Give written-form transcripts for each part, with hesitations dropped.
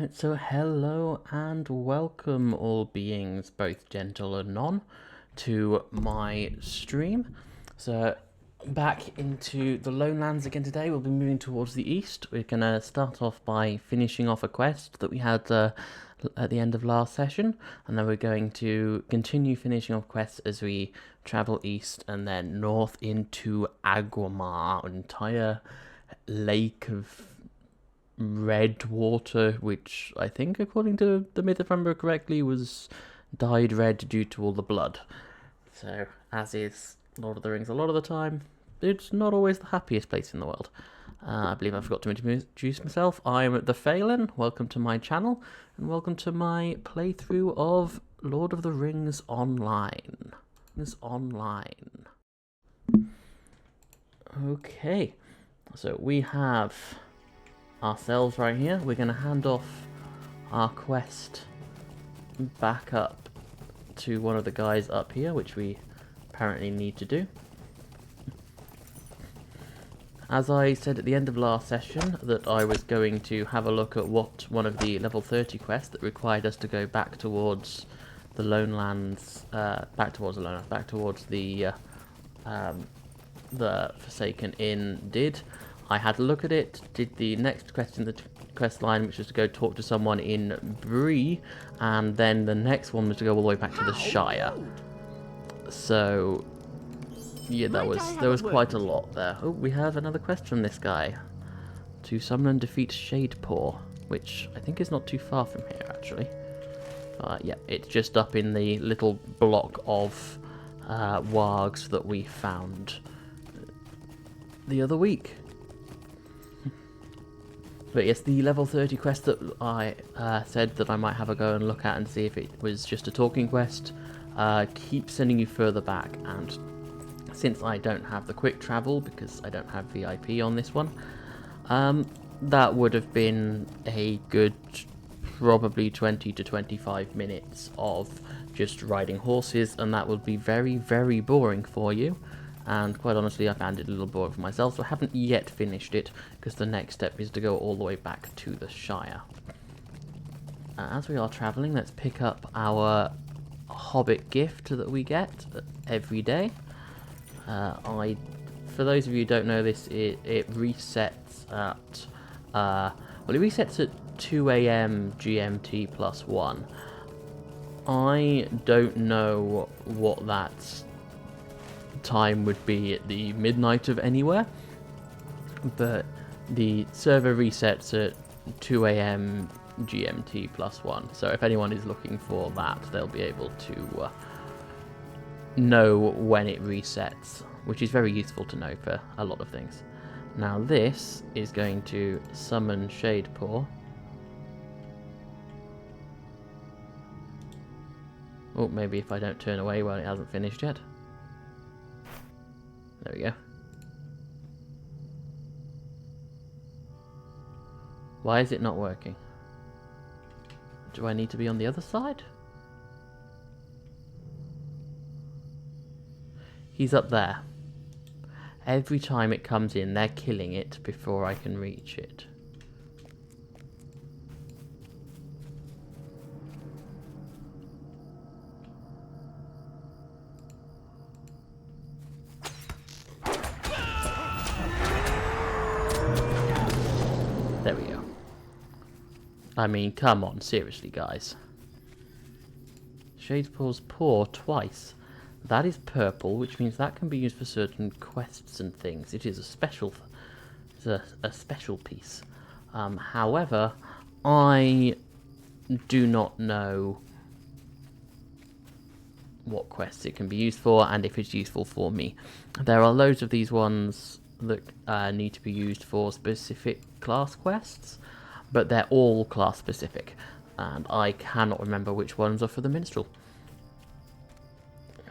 Right, so hello and welcome all beings, both gentle and non, to my stream. So back into the lowlands again today. We'll be moving towards the east. We're going to start off by finishing off a quest that we had at the end of last session, and then we're going to continue finishing off quests as we travel east and then north into Aguamar, an entire lake of red water, which I think, according to the myth, if I remember correctly, was dyed red due to all the blood. So, as is Lord of the Rings a lot of the time, it's not always the happiest place in the world. I believe I forgot to introduce myself. I'm the Phelan. Welcome to my channel, and welcome to my playthrough of Lord of the Rings Online. Okay, so we have ourselves right here. We're going to hand off our quest back up to one of the guys up here, which we apparently need to do. As I said at the end of last session, that I was going to have a look at what one of the level 30 quests that required us to go back towards the Lonelands, back towards the Forsaken Inn did. I had a look at it, did the next quest in the quest line, which was to go talk to someone in Bree, and then the next one was to go all the way back to the Shire. So yeah, there was quite a lot there. Oh, we have another quest from this guy. To summon and defeat Shadepaw, which I think is not too far from here, actually. Yeah, it's just up in the little block of wargs that we found the other week. But yes, the level 30 quest that I said that I might have a go and look at and see if it was just a talking quest, keeps sending you further back, and since I don't have the quick travel because I don't have VIP on this one, that would have been a good probably 20 to 25 minutes of just riding horses, and that would be very, very boring for you. And quite honestly, I found it a little boring for myself, so I haven't yet finished it, because the next step is to go all the way back to the Shire. As we are travelling, let's pick up our Hobbit gift that we get every day. For those of you who don't know this, it resets at, it resets at 2 AM GMT plus 1. I don't know what that time would be at the midnight of anywhere, but the server resets at 2 AM GMT plus 1, so if anyone is looking for that, they'll be able to know when it resets, which is very useful to know for a lot of things. Now this is going to summon Shadepaw. Oh, maybe if I don't turn away while it hasn't finished yet. There we go. Why is it not working? Do I need to be on the other side? He's up there. Every time it comes in, they're killing it before I can reach it. There we go. I mean, come on, seriously, guys. Shadepaw's paw twice. That is purple, which means that can be used for certain quests and things. It is a special, a special piece. However, I do not know what quests it can be used for, and if it's useful for me. There are loads of these ones that need to be used for specific class quests, but they're all class specific, and I cannot remember which ones are for the minstrel.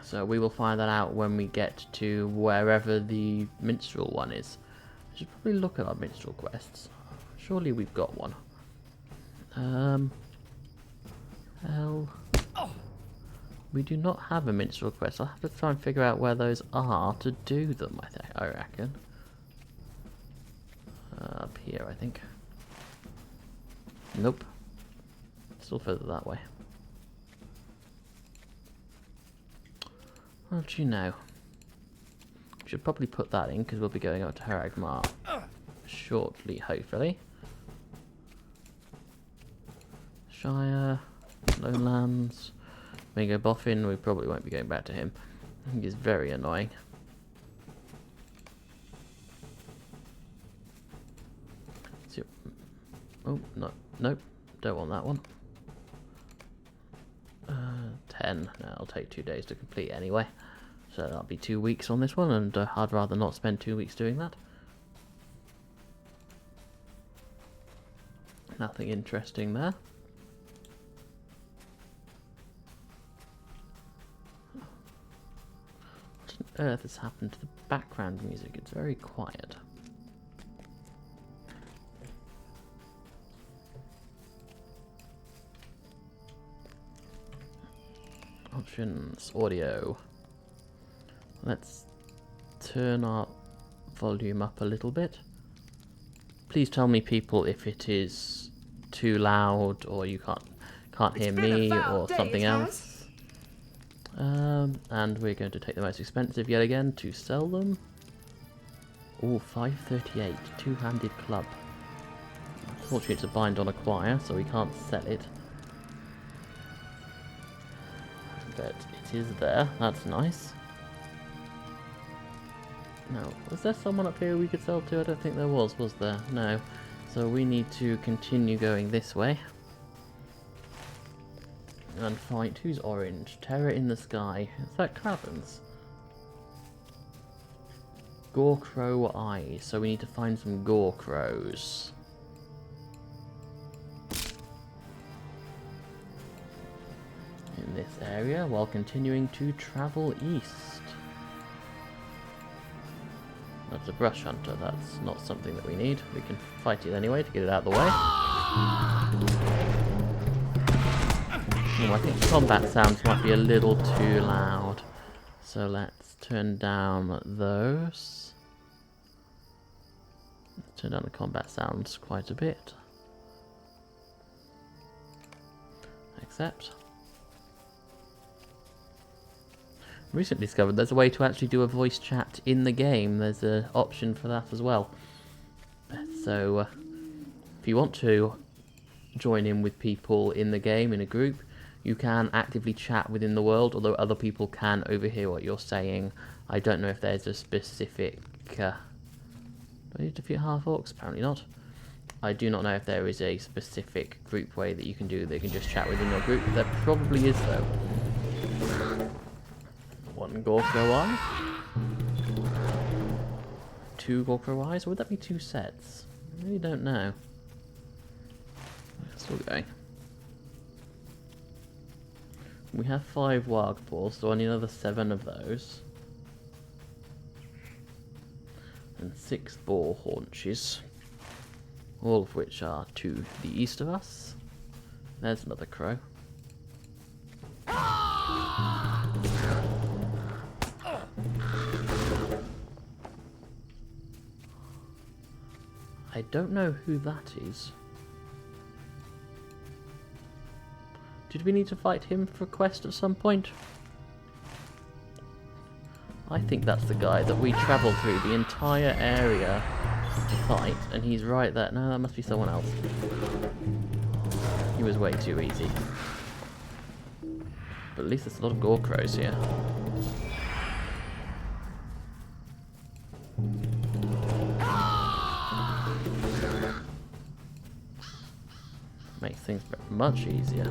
So we will find that out when we get to wherever the minstrel one is. I should probably look at our minstrel quests. Surely we've got one. We do not have a minstrel quest. I'll have to try and figure out where those are to do them, I reckon. Up here, I think. Nope. still further that way. Well, do you know? Should probably put that in because we'll be going out to Haragmar shortly, hopefully. Shire, Lowlands. When we go Boffin, we probably won't be going back to him. I think he's very annoying. So, oh, no, nope, don't want that one. 10. No, it'll take 2 days to complete anyway. So that'll be 2 weeks on this one, and I'd rather not spend 2 weeks doing that. Nothing interesting there. What on earth has happened to the background music? It's very quiet. Options, audio. Let's turn our volume up a little bit. Please tell me, people, if it is too loud or you can't hear me or something else. And we're going to take the most expensive yet again to sell them. Oh, 538, two-handed club. Unfortunately, it's a bind on acquire, so we can't sell it. But it is there. That's nice. Now, was there someone up here we could sell to? I don't think there was there? No. So we need to continue going this way. And fight. Who's orange? Terror in the sky. Is that Cravens? Gorecrow eyes. So we need to find some Gorecrows. In this area, while continuing to travel east. That's a brush hunter. That's not something that we need. We can fight it anyway to get it out of the way. I think combat sounds might be a little too loud. So let's turn down those. Let's turn down the combat sounds quite a bit. Accept. Recently discovered there's a way to actually do a voice chat in the game. There's an option for that as well. So if you want to join in with people in the game in a group, you can actively chat within the world, although other people can overhear what you're saying. I don't know if there's a specific... do I need to defeat half-orcs? Apparently not. I do not know if there is a specific group way that you can do that you can just chat within your group. There probably is, though. One Gorecrow eye. 2 Gorecrow eyes? Or would that be 2 sets? I really don't know. Still going. We have 5 Wargpaws, so I need another 7 of those. And 6 Boar Haunches. All of which are to the east of us. There's another crow. I don't know who that is. Did we need to fight him for a quest at some point? I think that's the guy that we travelled through the entire area to fight, and he's right there. No, that must be someone else. He was way too easy. But at least there's a lot of Gorecrows here. Makes things much easier.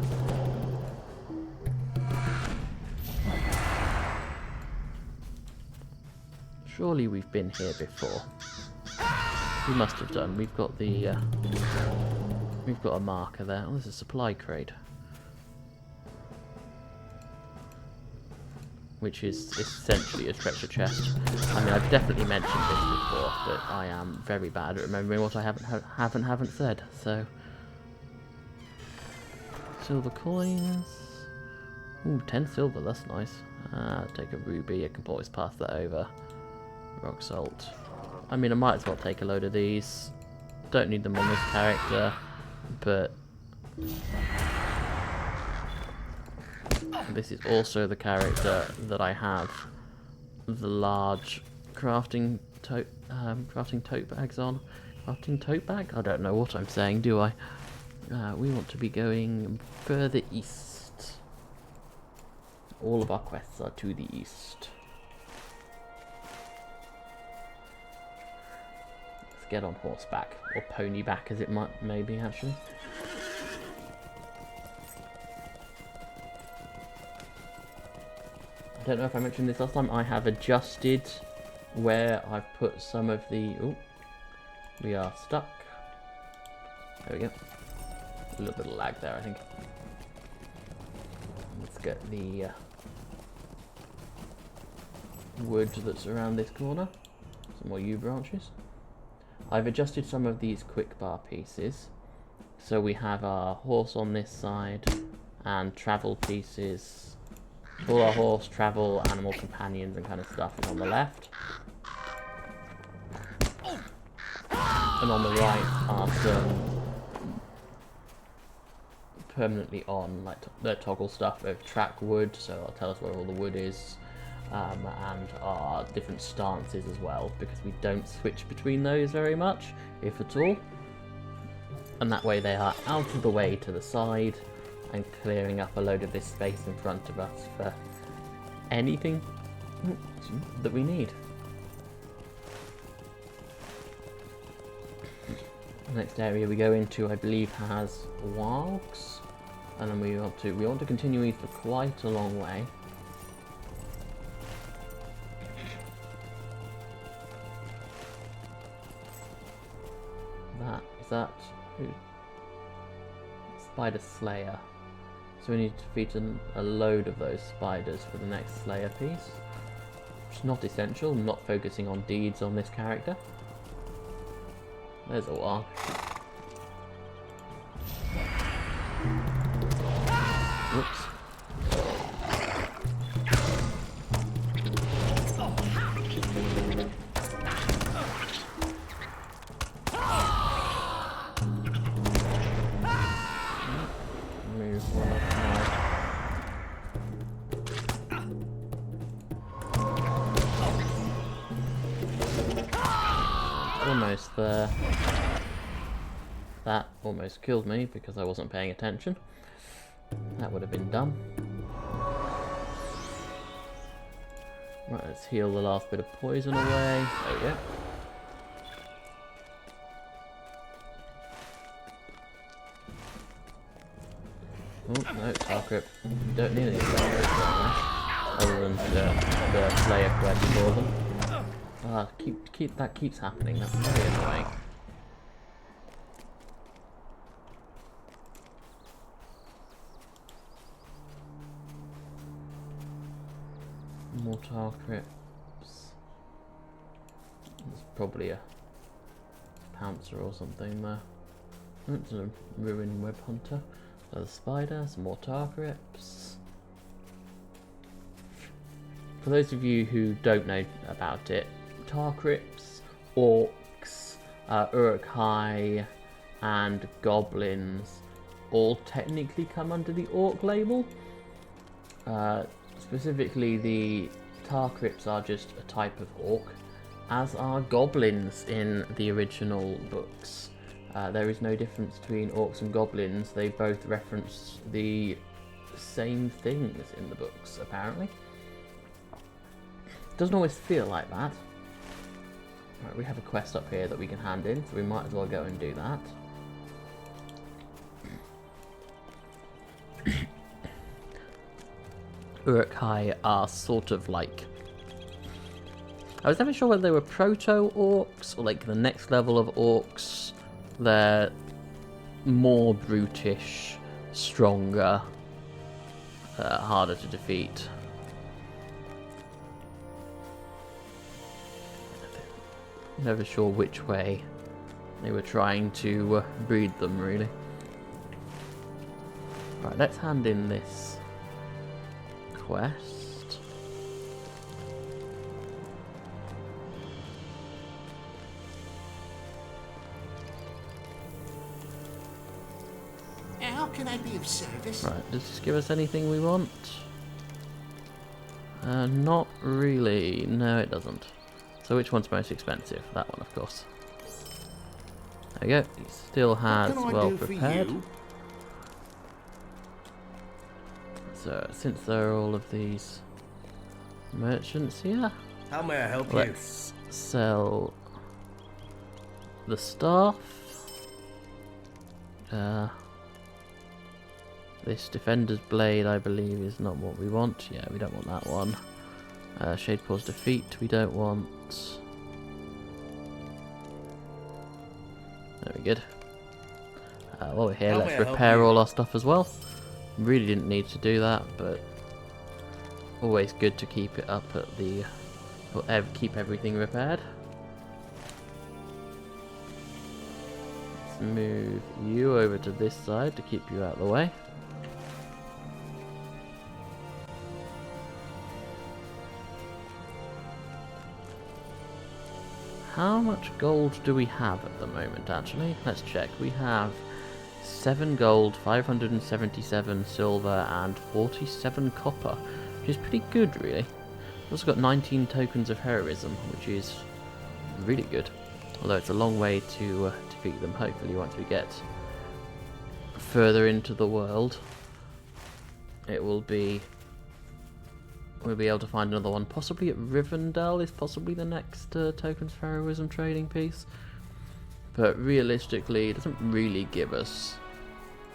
Surely we've been here before. We must have done. We've got the we've got a marker there. Oh, there's a supply crate, which is essentially a treasure chest. I mean, I've definitely mentioned this before, but I am very bad at remembering what I haven't said. So, silver coins. Ooh, 10 silver. That's nice. Take a ruby. I can always pass that over. Rock salt. I mean, I might as well take a load of these. Don't need them on this character, but This is also the character that I have the large crafting tote bags on. Crafting tote bag? I don't know what I'm saying, do I? We want to be going further east. All of our quests are to the east. Let's get on horseback, or ponyback as it may be actually. I don't know if I mentioned this last time, I have adjusted where I've put some of the... Oh, we are stuck. There we go. A little bit of lag there, I think. Let's get the wood that's around this corner. Some more yew branches. I've adjusted some of these quick bar pieces. So we have our horse on this side and travel pieces. All our horse, travel, animal companions and kind of stuff on the left. And on the right are some permanently on, like the toggle stuff of track wood, so it'll tell us where all the wood is, and our different stances as well, because we don't switch between those very much, if at all. And that way they are out of the way to the side, and clearing up a load of this space in front of us for anything that we need. The next area we go into, I believe, has wargs, and then we want to continue east for quite a long way. Is that Spider Slayer? So we need to defeat a load of those spiders for the next Slayer piece. Which is not essential, I'm not focusing on deeds on this character. There's a warg. Whoops. Move one of my... Almost there. That almost killed me because I wasn't paying attention. That would have been dumb. Right, let's heal the last bit of poison away. There we go. Oh, no, Tarkrip. You don't need any Slayers other than the Slayer quest for them. Ah, that keeps happening. That's very annoying. More Tarkrips. There's probably a Pouncer or something there. It's a Ruin Web Hunter. Another spider, some more Tarkrips. For those of you who don't know about it, Tarkrips, Orcs, Uruk-hai, and Goblins all technically come under the Orc label. Specifically, the Tarkrips are just a type of Orc, as are Goblins in the original books. There is no difference between Orcs and Goblins. They both reference the same things in the books, apparently. Doesn't always feel like that. Right, we have a quest up here that we can hand in, so we might as well go and do that. Uruk-hai are sort of like... I was never sure whether they were proto-orcs or like the next level of orcs. They're more brutish, stronger, harder to defeat. Never sure which way they were trying to breed them, really. Right, let's hand in this quest. How can I be of service? Right, does this give us anything we want? Not really. No, it doesn't. So which one's most expensive? That one, of course. There we go. He still has well prepared. So since there are all of these merchants here, how may I help let's sell the staff. This defender's blade, I believe, is not what we want. Yeah, we don't want that one. Shade Paws defeat, we don't want. Very good. While we're here, let's repair all our stuff as well. Really didn't need to do that, but always good to keep it up at the, or keep everything repaired. Let's move you over to this side to keep you out of the way. How much gold do we have at the moment, actually? Let's check. We have 7 gold, 577 silver, and 47 copper, which is pretty good, really. We've also got 19 tokens of heroism, which is really good. Although it's a long way to defeat them, hopefully, once we get further into the world. It will be... We'll be able to find another one, possibly at Rivendell is possibly the next tokens for heroism trading piece. But realistically, it doesn't really give us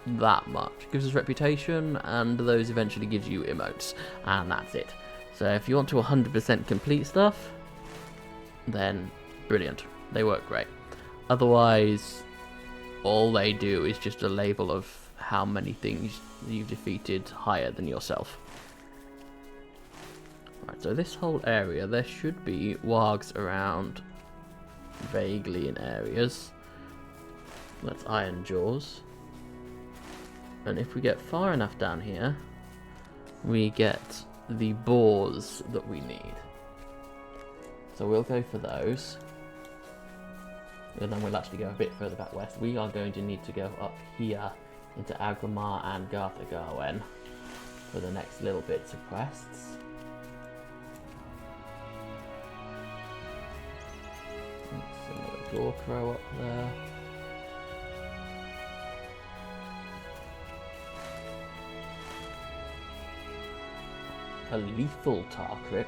that much. It gives us reputation, and those eventually gives you emotes, and that's it. So if you want to 100% complete stuff, then brilliant. They work great. Otherwise, all they do is just a label of how many things you've defeated higher than yourself. Right, so this whole area, there should be wargs around vaguely in areas. That's Iron Jaws. And if we get far enough down here, we get the boars that we need. So we'll go for those. And then we'll actually go a bit further back west. We are going to need to go up here into Agramar and Garthagarwen for the next little bits of quests. LOTRO up there. A lethal Tarkrip.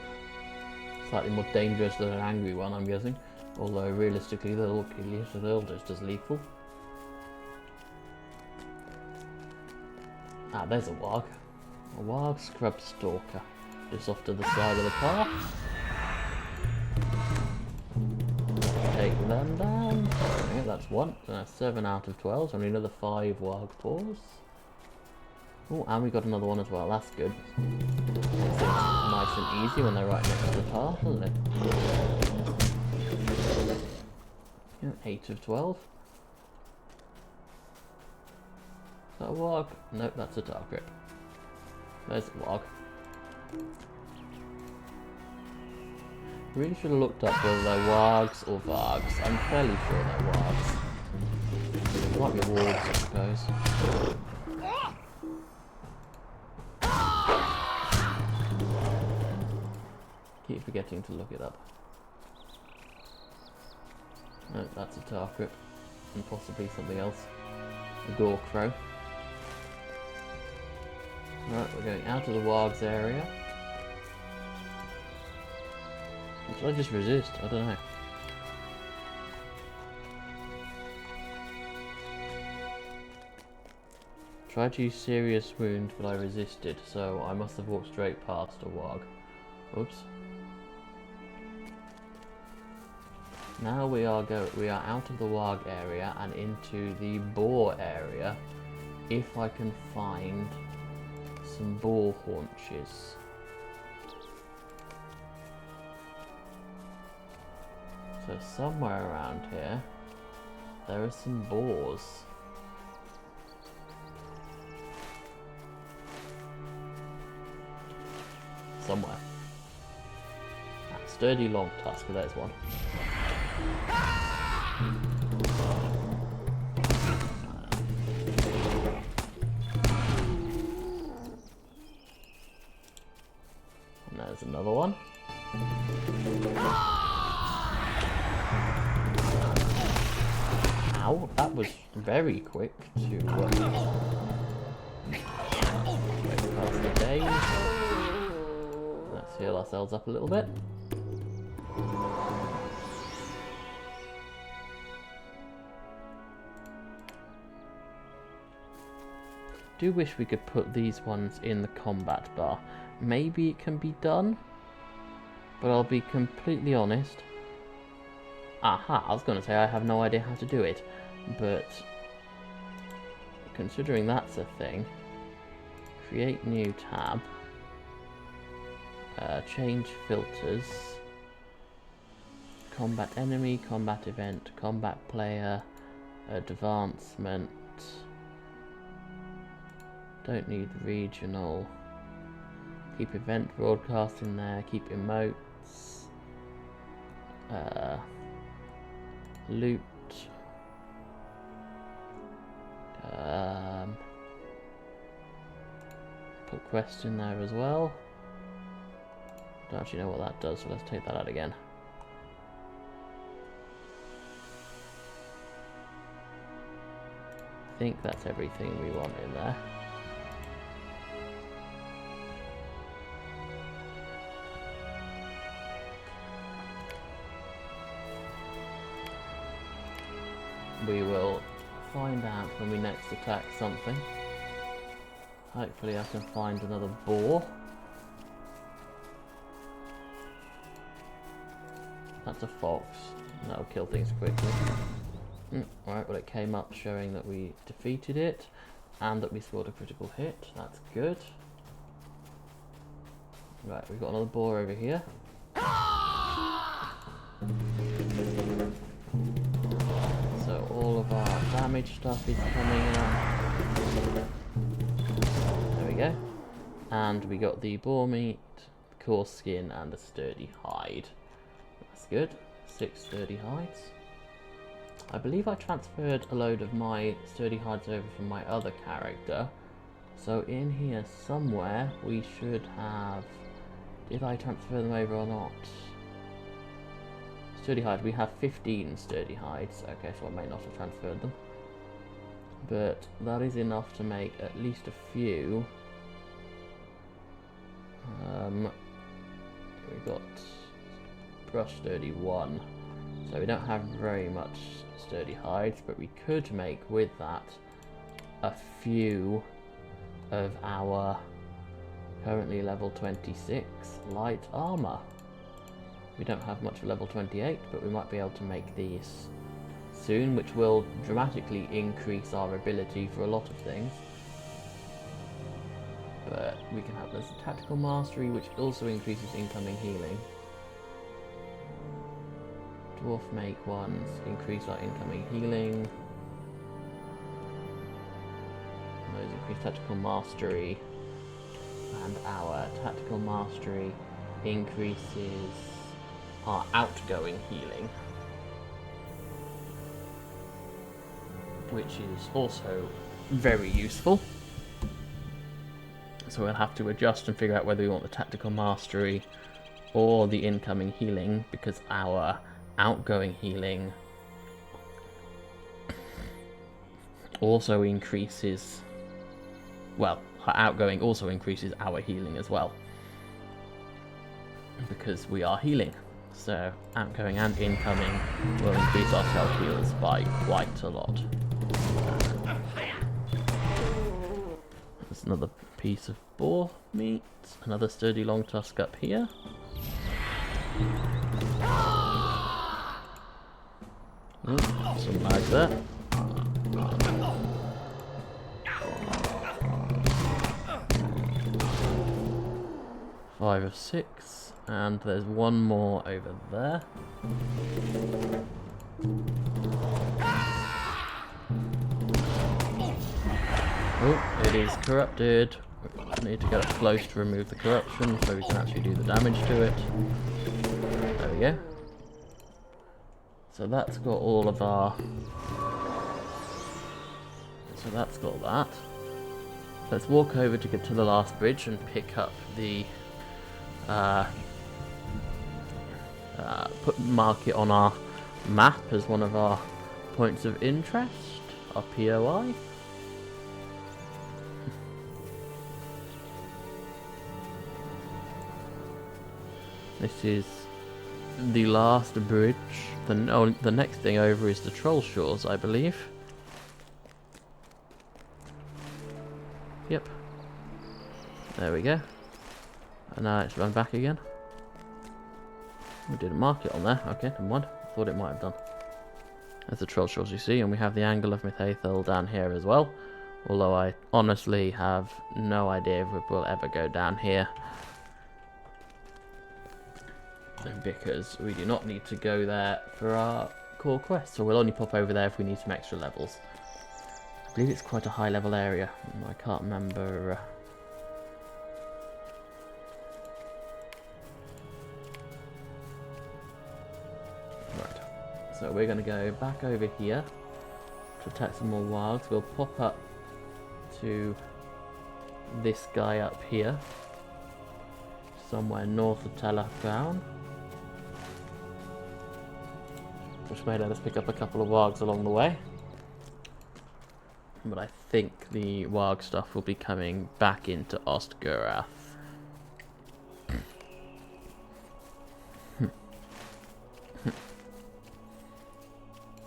Slightly more dangerous than an angry one, I'm guessing. Although realistically they'll kill you, so they'll just as lethal. Ah, there's a warg. A warg scrub stalker. Just off to the side of the path. Take them down. Okay, that's one. So that's 7 out of 12. So only another 5 warg paws. Oh, and we got another one as well. That's good. Makes things nice and easy when they're right next to the path, doesn't it? Yeah, 8 of 12. Is that a warg? Nope, that's a Tarkrip. There's a warg. Really should have looked up whether they're wargs or vargs. I'm fairly sure they're wargs. They might be wargs, I suppose. Keep forgetting to look it up. No, that's a Tarkrip. And possibly something else. A Gorkrow. Right, we're going out of the wargs area. Or should I just resist? I don't know. Tried to use Serious Wound, but I resisted, so I must have walked straight past a warg. Oops. Now we are out of the warg area and into the boar area. If I can find some boar haunches. So somewhere around here, there are some boars. Somewhere. Ah, sturdy long tusk, there's one. And There's another one. Ow, that was very quick to wait past the days. Let's heal ourselves up a little bit. Do wish we could put these ones in the combat bar. Maybe it can be done, but I'll be completely honest. Aha, I was going to say I have no idea how to do it, but considering that's a thing, create new tab, change filters, combat enemy, combat event, combat player, advancement, don't need regional, keep event broadcast in there, keep emotes, loot, put quest in there as well. Don't actually know what that does, so let's take that out again. I think that's everything we want in there. We will find out when we next attack something. Hopefully I can find another boar. That's a fox. That'll kill things quickly. Alright, well it came up showing that we defeated it and that we scored a critical hit. That's good. Right, we've got another boar over here. All of our damage stuff is coming up. There we go. And we got the boar meat, coarse skin, and a sturdy hide. That's good. 6 sturdy hides. I believe I transferred a load of my sturdy hides over from my other character. So in here somewhere we should have... Did I transfer them over or not? Sturdy hide, we have 15 sturdy hides. Okay, so I may not have transferred them. But that is enough to make at least a few. We've got brush sturdy 1. So we don't have very much sturdy hides, but we could make with that a few of our currently level 26 light armor. We don't have much for level 28, but we might be able to make these soon, which will dramatically increase our ability for a lot of things. But we can have this tactical mastery, which also increases incoming healing. Dwarf make ones increase our incoming healing. Those increase tactical mastery, and our tactical mastery increases our outgoing healing, which is also very useful. So we'll have to adjust and figure out whether we want the tactical mastery or the incoming healing, because our outgoing healing also increases, well, our outgoing also increases our healing as well, because we are healing. So outgoing and incoming will increase our self heals by quite a lot. There's another piece of boar meat, another sturdy long tusk up here. Some lag there. Five of 6, and there's one more over there. Oh, it is corrupted. We need to get up close to remove the corruption so we can actually do the damage to it. There we go. So that's got all of our... So that's got that. Let's walk over to get to the last bridge and pick up the mark it on our map as one of our points of interest, our POI. This is the last bridge. The next thing over is the Troll Shores, I believe. Yep. There we go. And now it's run back again. We didn't mark it on there. Okay, never mind. Thought it might have done. There's the Troll Shores you see, and we have the Angle of Mythaethel down here as well. Although I honestly have no idea if we'll ever go down here. Because we do not need to go there for our core quest, so we'll only pop over there if we need some extra levels. I believe it's quite a high level area. I can't remember. Right, so we're going to go back over here to attack some more wargs. We'll pop up to this guy up here, somewhere north of Telafdown, which may let us pick up a couple of wargs along the way. But I think the warg stuff will be coming back into Ostgurath.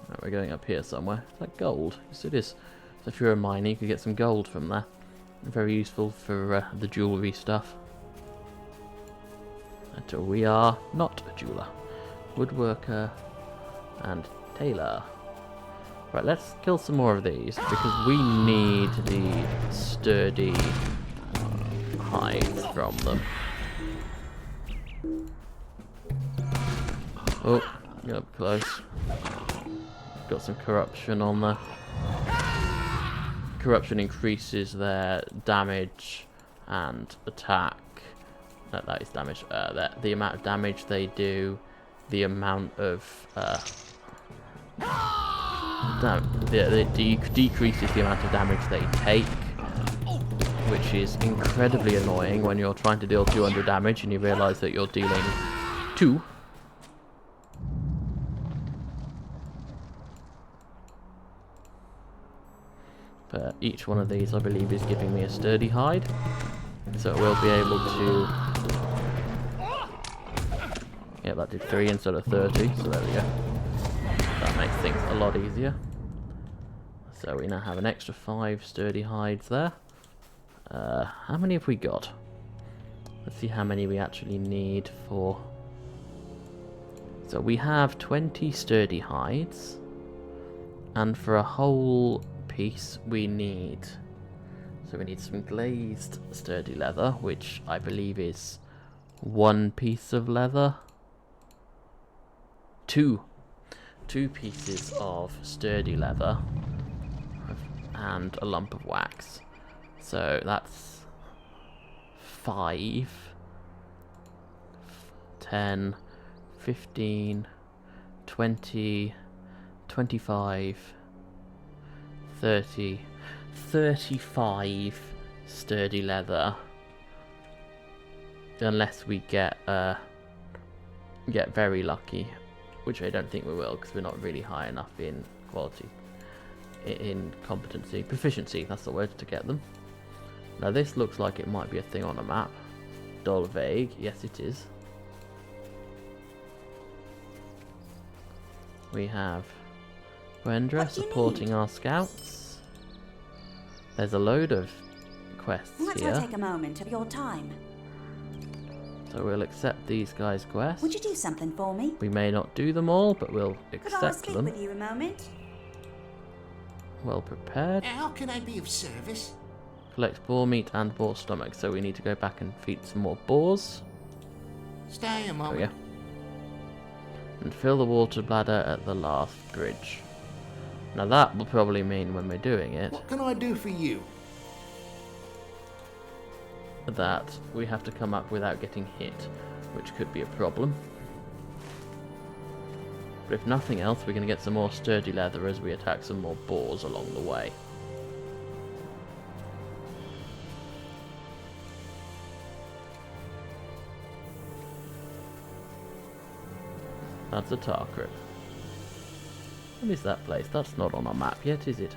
Right, we're going up here somewhere. Is that gold? Yes, it is. So if you're a miner, you could get some gold from there. Very useful for the jewellery stuff. Until we are not a jeweller. Woodworker and tailor. Right, let's kill some more of these because we need the sturdy hides from them. Oh, get up close. Got some corruption on there. Corruption increases their damage and attack. No, that is damage. The amount of damage they do, the amount of it decreases the amount of damage they take, which is incredibly annoying when you're trying to deal 200 damage and you realise that you're dealing 2. But each one of these, I believe, is giving me a sturdy hide, so we'll be able to. Yeah, that did 3 instead of 30, so there we go. That makes things a lot easier. So we now have an extra 5 sturdy hides there. How many have we got? Let's see how many we actually need for. So we have 20 sturdy hides, and for a whole piece we need. So we need some glazed sturdy leather, which I believe is 1 piece of leather. 2 pieces of sturdy leather and a lump of wax. So that's 5, 10, 15, 20, 25, 30, 35 sturdy leather. Unless we get very lucky, which I don't think we will, because we're not really high enough in quality, in competency, proficiency, that's the word, to get them. Now this looks like it might be a thing on a map. Dolvague, yes it is. We have Gwendra supporting our scouts. There's a load of quests here. Might I take a moment of your time? So we'll accept these guys' quests. Would you do something for me? We may not do them all, but we'll accept them. Could I speak with you a moment? Well prepared. How can I be of service? Collect boar meat and boar stomach, so we need to go back and feed some more boars. Stay a Oh moment. yeah. And fill the water bladder at the last bridge. Now that will probably mean when we're doing it What can I do for you? that we have to come up without getting hit, which could be a problem. But if nothing else, we're going to get some more sturdy leather as we attack some more boars along the way. That's a tar crypt. What is that place? That's not on our map yet, is it?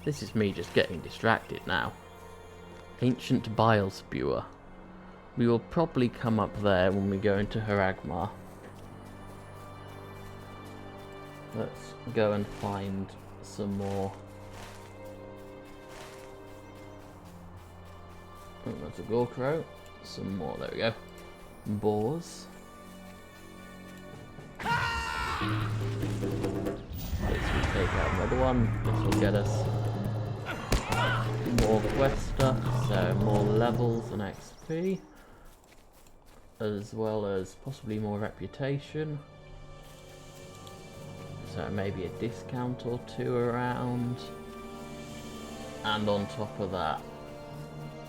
This is me just getting distracted now. Ancient Bile Spewer. We will probably come up there when we go into Haragmar. Let's go and find some more. Oh, that's a Gorkro. Some more, there we go. Boars. Let's take out another one. This will get us more quest stuff, so more levels and XP, as well as possibly more reputation. So maybe a discount or two around. And on top of that,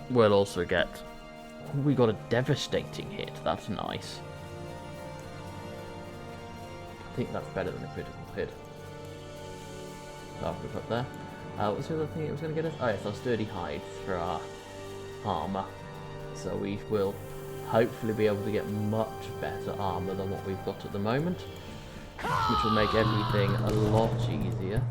we'll also get... we got a devastating hit, that's nice. I think that's better than a critical hit. So I'll put up there. What's the other thing it was going to get us? Oh yes, our sturdy hide for our armour. So we will hopefully be able to get much better armour than what we've got at the moment, which will make everything a lot easier.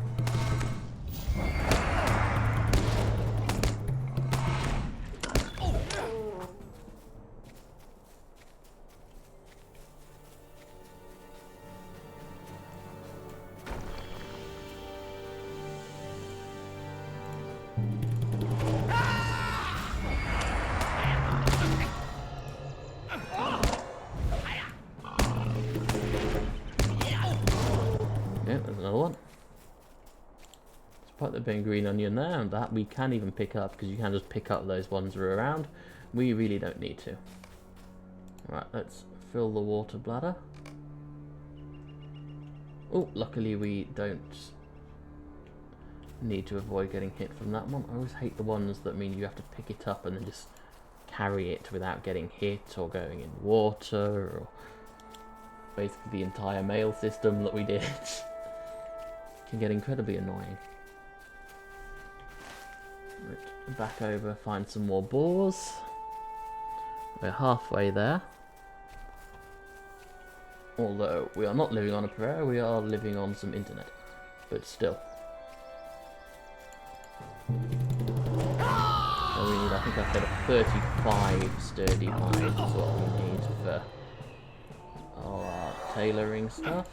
There's another one. Let's put the big green onion there, and that we can even pick up, because you can just pick up those ones that are around. We really don't need to. Right, let's fill the water bladder. Oh, luckily we don't need to avoid getting hit from that one. I always hate the ones that mean you have to pick it up and then just carry it without getting hit or going in water, or basically the entire mail system that we did. Can get incredibly annoying. Right, back over, find some more boars. We're halfway there. Although we are not living on a prayer, we are living on some internet. But still. So we need, I think I said 35 sturdy hides is what we need for our tailoring stuff.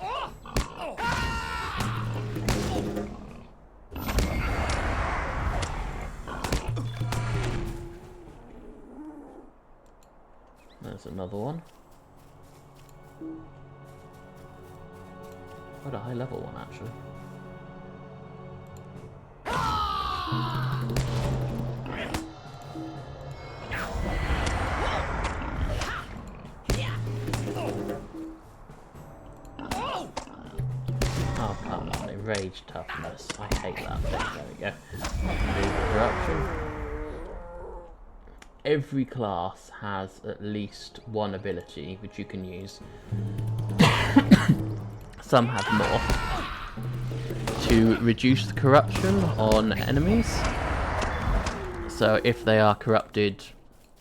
There's another one. Quite a high level one, actually. Oh, come on, enraged toughness. I hate that thing. There we go. Remove corruption. Every class has at least one ability which you can use. Some have more. To reduce the corruption on enemies. So if they are corrupted,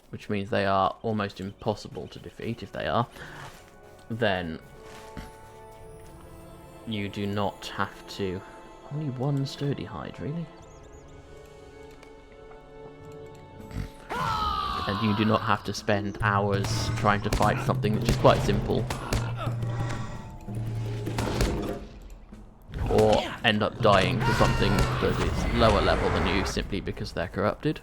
which means they are almost impossible to defeat if they are, then you do not have to... Only one sturdy hide, really? And you do not have to spend hours trying to fight something which is quite simple. Or end up dying to something that is lower level than you simply because they're corrupted.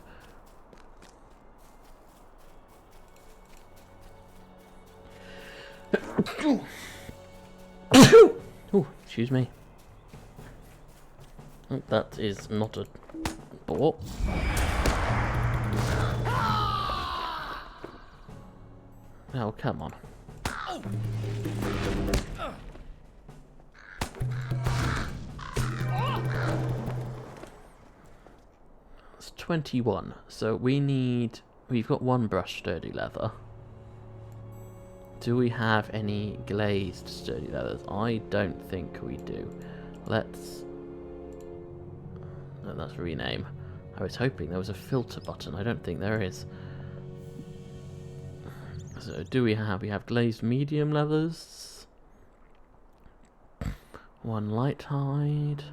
Oh, excuse me. Oh, that is not a boar. Oh, come on. It's 21, so we've got one brushed sturdy leather. Do we have any glazed sturdy leathers? I don't think we do. Let's... No, that's rename. I was hoping there was a filter button. I don't think there is. So do we have glazed medium leathers. 1 light hide.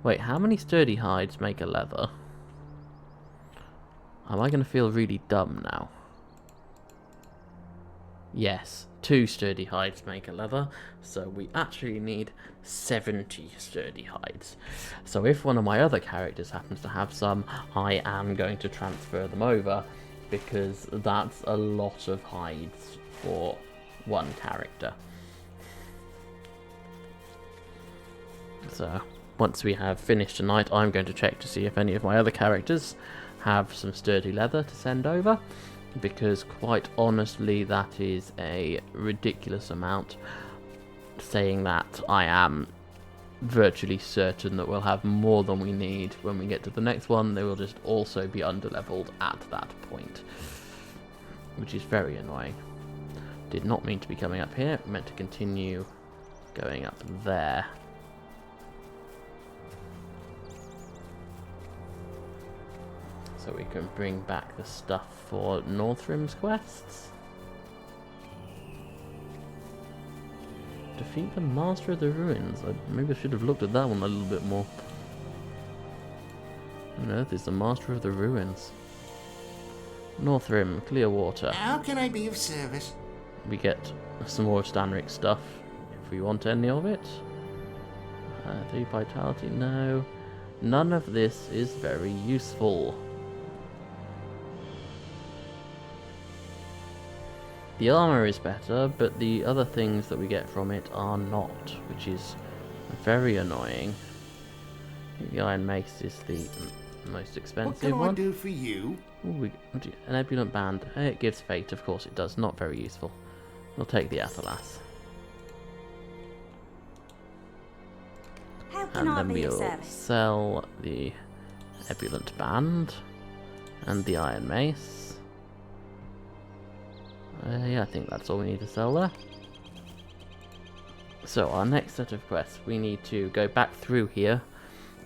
Wait, how many sturdy hides make a leather? Am I going to feel really dumb now? Yes, 2 sturdy hides make a leather, so we actually need 70 sturdy hides. So if one of my other characters happens to have some, I am going to transfer them over, because that's a lot of hides for one character. So once we have finished tonight, I'm going to check to see if any of my other characters have some sturdy leather to send over, because quite honestly that is a ridiculous amount, saying that I am virtually certain that we'll have more than we need when we get to the next one. They will just also be underleveled at that point, which is very annoying. Did not mean to be coming up here, meant to continue going up there. So we can bring back the stuff for Northrim's quests. Defeat the Master of the Ruins. Maybe I should have looked at that one a little bit more. On earth is the Master of the Ruins? Northrim, clear water. How can I be of service? We get some more Stanric stuff if we want any of it. 3 vitality, no. None of this is very useful. The armor is better, but the other things that we get from it are not, which is very annoying. I think the Iron Mace is the most expensive What can I one. do for you? Ooh, an ebullient band. It gives fate, of course it does. Not very useful. We'll take the Athalas. How can And I then be of we'll service? sell the ebullient band and the Iron Mace. Yeah, I think that's all we need to sell there. So our next set of quests, we need to go back through here,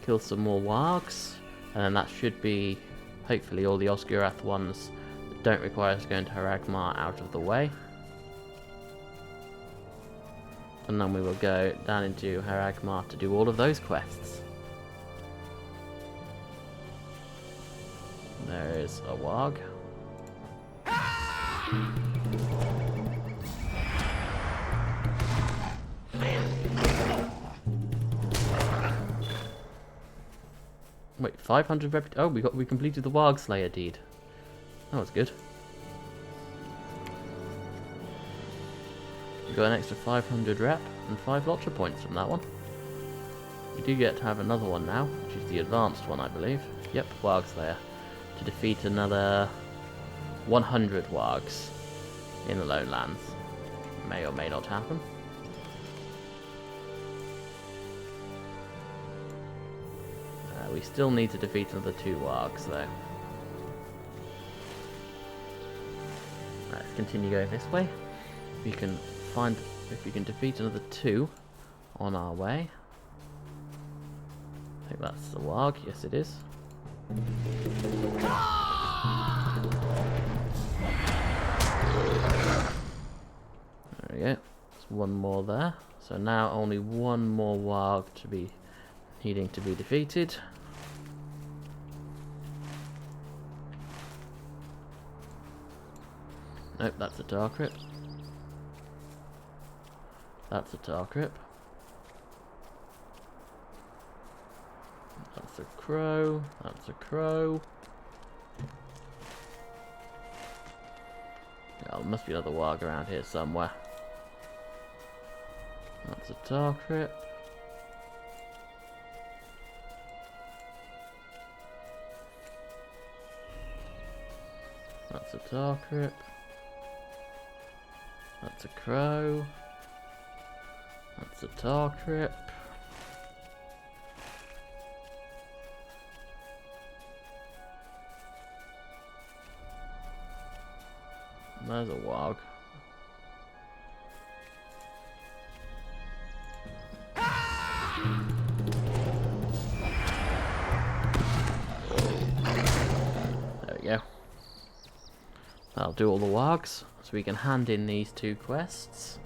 kill some more wargs, and then that should be, hopefully, all the Osgurath ones that don't require us going to Haragmar out of the way. And then we will go down into Haragmar to do all of those quests. There is a warg. Wait, 500 rep. Oh, we completed the Warg Slayer deed. That was good. We got an extra 500 rep and 5 LOTRO points from that one. We do get to have another one now, which is the advanced one, I believe. Yep, Warg Slayer. To defeat another 100 wargs in the Lowlands. May or may not happen. We still need to defeat another 2 wargs though. Let's continue going this way. If we can defeat another 2 on our way. I think that's the warg. Yes, it is. There we go. There's one more there. So now only one more warg to be needing to be defeated. Nope, that's a Darkrip. That's a Darkrip. That's a crow. That's a crow. Yeah, there must be another warg around here somewhere. That's a Darkrip. That's a Darkrip. That's a crow. That's a Darkrip. There's a warg. There we go. That'll do all the wargs, so we can hand in these 2 quests.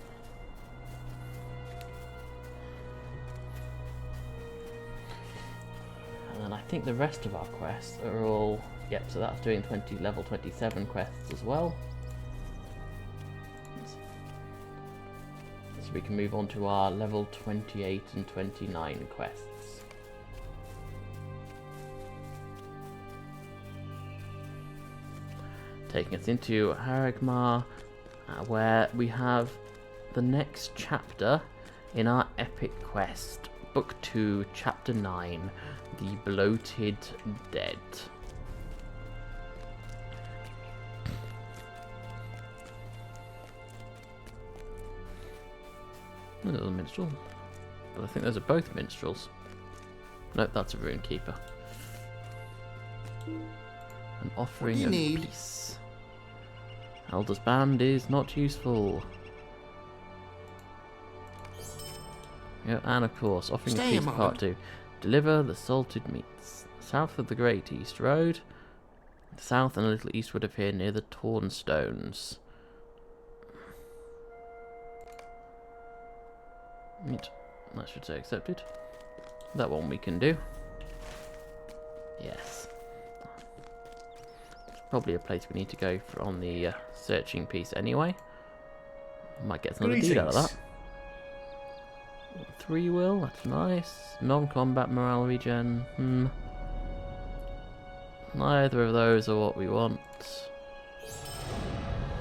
And then I think the rest of our quests are all... Yep, so that's doing level 27 quests as well. So we can move on to our level 28 and 29 quests. Taking us into Haragmar, where we have the next chapter in our epic quest, Book 2, Chapter 9, The Bloated Dead. There's a minstrel, but I think those are both minstrels. Nope, that's a rune keeper. An offering of peace. Elder's band is not useful. Yeah, and of course, offering of peace part 2. Deliver the salted meats. South of the Great East Road. South and a little eastward of here near the Torn Stones. That should say accepted. That one we can do. Yes. It's probably a place we need to go for on the searching piece anyway. Might get another deed out of that. 3 will, that's nice. Non-combat morale regen. Neither of those are what we want.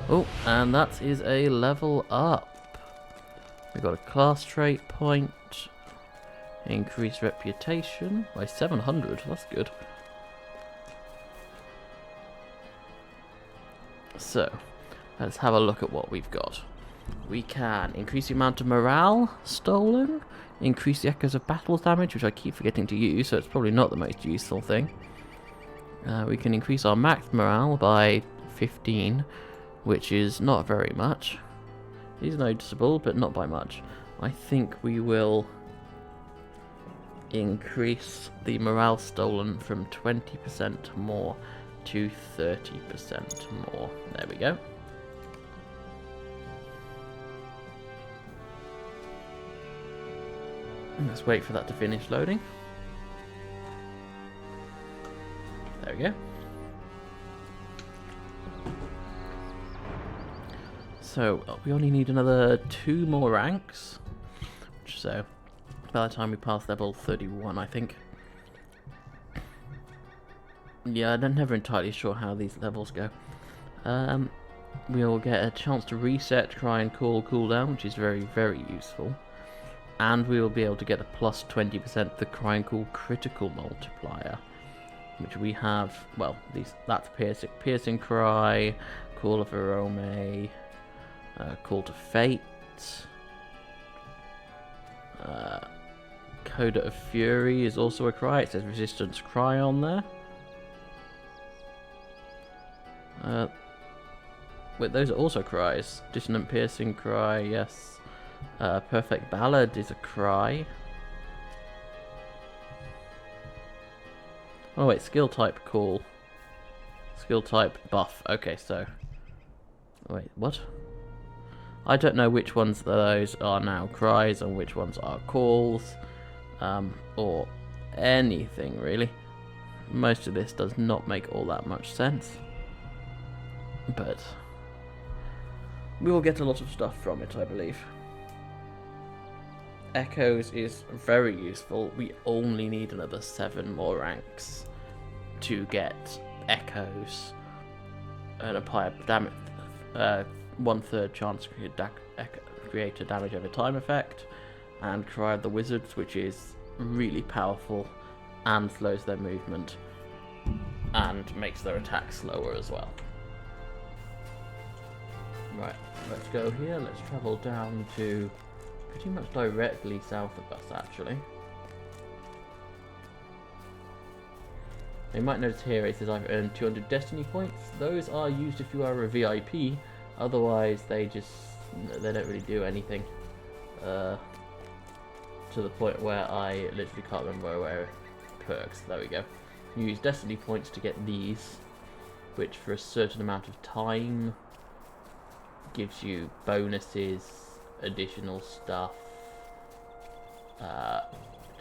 Oh, and that is a level up. We've got a class trait point. Increased reputation by 700. That's good. So, let's have a look at what we've got. We can increase the amount of morale stolen. Increase the echoes of battles damage, which I keep forgetting to use, so it's probably not the most useful thing. We can increase our max morale by 15, which is not very much. It is noticeable, but not by much. I think we will increase the morale stolen from 20% more to 30% more. There we go. Let's wait for that to finish loading. There we go. So, we only need another 2 more ranks. So, by the time we pass level 31, I think. Yeah, I'm never entirely sure how these levels go. We'll get a chance to reset Cry and Call cooldown, which is very, very useful. And we will be able to get a plus 20% the Cry and Call critical multiplier, which we have, well, that's Piercing Cry, Call of Arome, Call to Fate, Coda of Fury is also a cry. It says Resistance Cry on there. Wait, those are also cries. Dissonant Piercing Cry, yes. Perfect Ballad is a cry. Oh wait, skill type call. Skill type buff. Okay, so... Wait, what? I don't know which ones of those are now cries and which ones are calls. Or anything, really. Most of this does not make all that much sense. But... we will get a lot of stuff from it, I believe. Echoes is very useful. We only need another 7 more ranks to get Echoes at a higher damage, 1/3 chance to create a damage over time effect, and Cry of the Wizards, which is really powerful and slows their movement and makes their attack slower as well. Right, let's go here. Let's travel down to pretty much directly south of us, actually. You might notice here it says I've earned 200 destiny points. Those are used if you are a VIP. Otherwise, they don't really do anything. To the point where I literally can't remember where perks. There we go. You use destiny points to get these, which for a certain amount of time gives you bonuses, additional stuff. I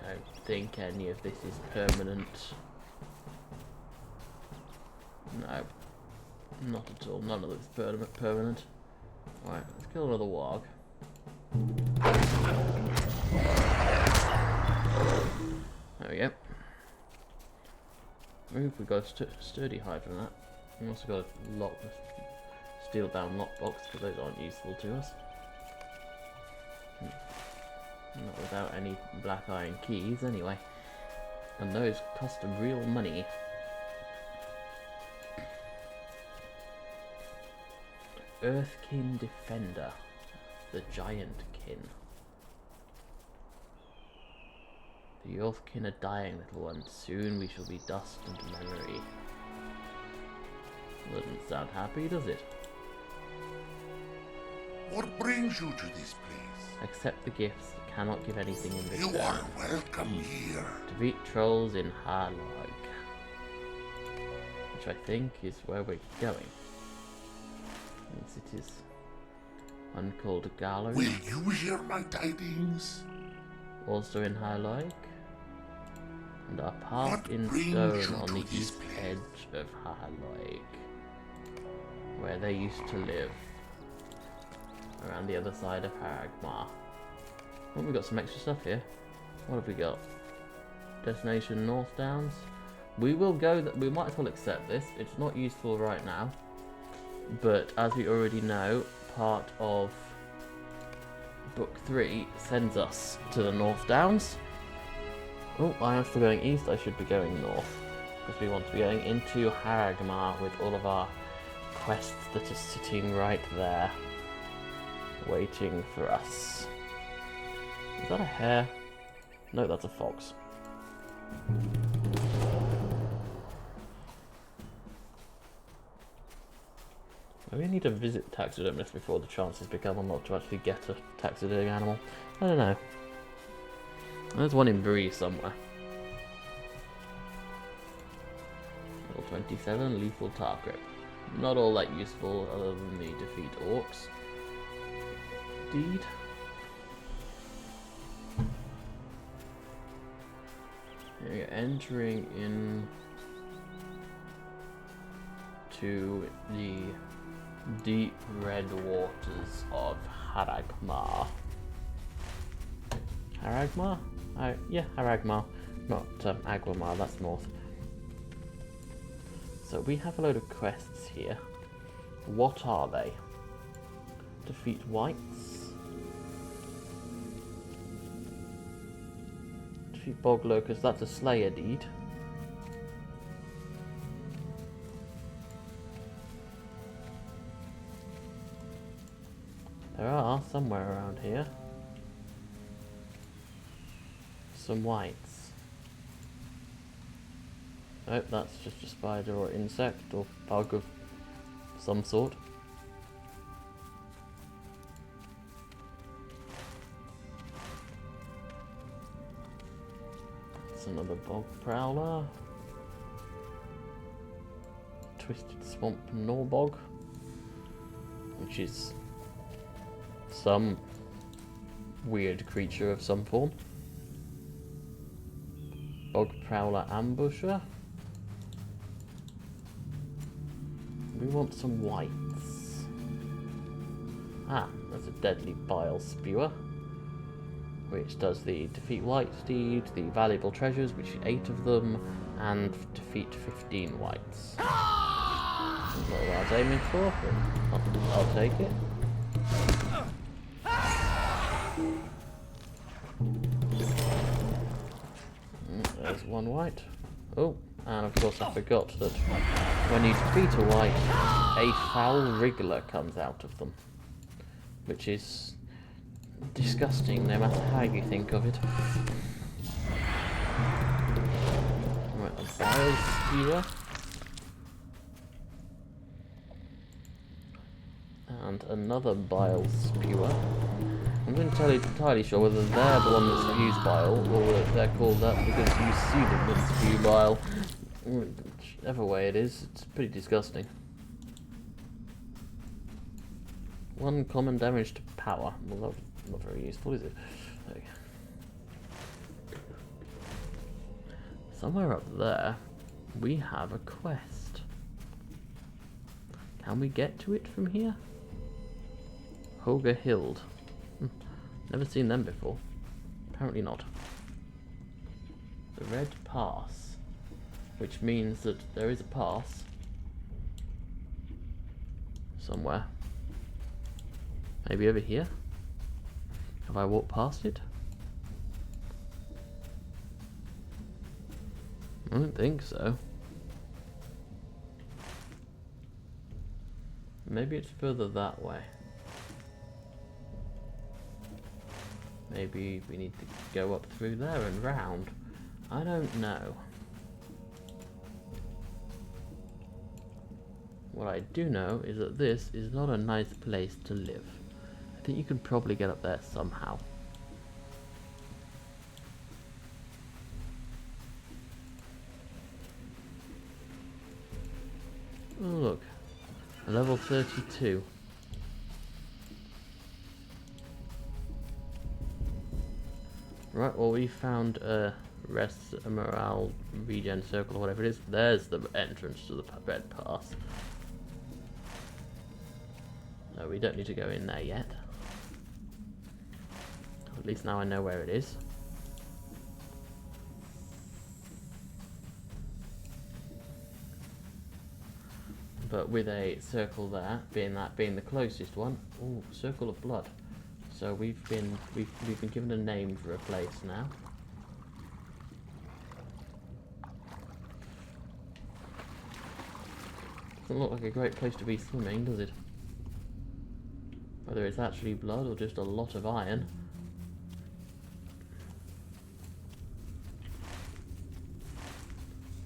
don't think any of this is permanent. No, not at all. None of this is permanent. Alright, let's kill another warg. There we go. Ooh, we got a sturdy hide from that. We also got a steel bound lockbox, because those aren't useful to us. Not without any black iron keys, anyway. And those cost real money. Earthkin Defender. The Giant Kin. The Earthkin are dying, little ones. Soon we shall be dust and memory. Doesn't sound happy, does it? What brings you to this place? Accept the gifts. Cannot give anything in return. You are welcome here. Defeat trolls in Harlog. Which I think is where we're going. Yes, it is. Uncalled Gallery. Will you hear my tidings? Also in Harlog. And our path What in brings stone you on to the this east place? edge of Harlog. Where they used to live. Around the other side of Haragmar. Oh, we got some extra stuff here. What have we got? Destination North Downs. We will go. We might as well accept this. It's not useful right now, but as we already know, part of Book 3 sends us to the North Downs. Oh, I am still going east. I should be going north because we want to be going into Haragmar with all of our quests that are sitting right there, waiting for us. Is that a hare? No, that's a fox. Maybe I need to visit taxidermist before the chances become unlocked to actually get a taxidermy animal. I don't know. There's one in Bree somewhere. Level 27, lethal tar grip. Not all that useful other than the defeat orcs. Indeed. Here we are entering in to the deep red waters of Haragmar. Haragmar? Yeah, Haragmar. Not Aguamar, that's north. So we have a load of quests here. What are they? Defeat whites. Defeat bog locusts, that's a slayer deed. There are, somewhere around here, some whites. Nope, that's just a spider or insect or bug of some sort. It's another bog prowler. Twisted swamp Norbog, which is some weird creature of some form. Bog prowler ambusher. We want some whites. Ah, that's a deadly bile spewer, which does the defeat whites deed, the valuable treasures, which is 8 of them, and defeat 15 whites. Not what I was aiming for, but I'll take it. There's one white. Oh, and of course I forgot that when you defeat a white, a foul wriggler comes out of them, which is disgusting no matter how you think of it. Right, a bile spewer. And another bile spewer. I'm not entirely sure whether they're the one that spews bile, or that they're called that because you see them that spew bile. Whichever way it is, it's pretty disgusting. 1 common damage to power. Well, that's not very useful, is it? Okay. Somewhere up there, we have a quest. Can we get to it from here? Holger Hild. Never seen them before. Apparently not. The Red Pass. Which means that there is a pass somewhere. Maybe over here? Have I walked past it? I don't think so. Maybe it's further that way. Maybe we need to go up through there and round. I don't know. What I do know is that this is not a nice place to live. I think you can probably get up there somehow. Oh look, a level 32. Right, well we found a morale regen circle or whatever it is. There's the entrance to the Red Pass. So we don't need to go in there yet. At least now I know where it is. But with a circle there, being the closest one. Ooh, circle of blood. So we've been given a name for a place now. Doesn't look like a great place to be swimming, does it? Whether it's actually blood or just a lot of iron.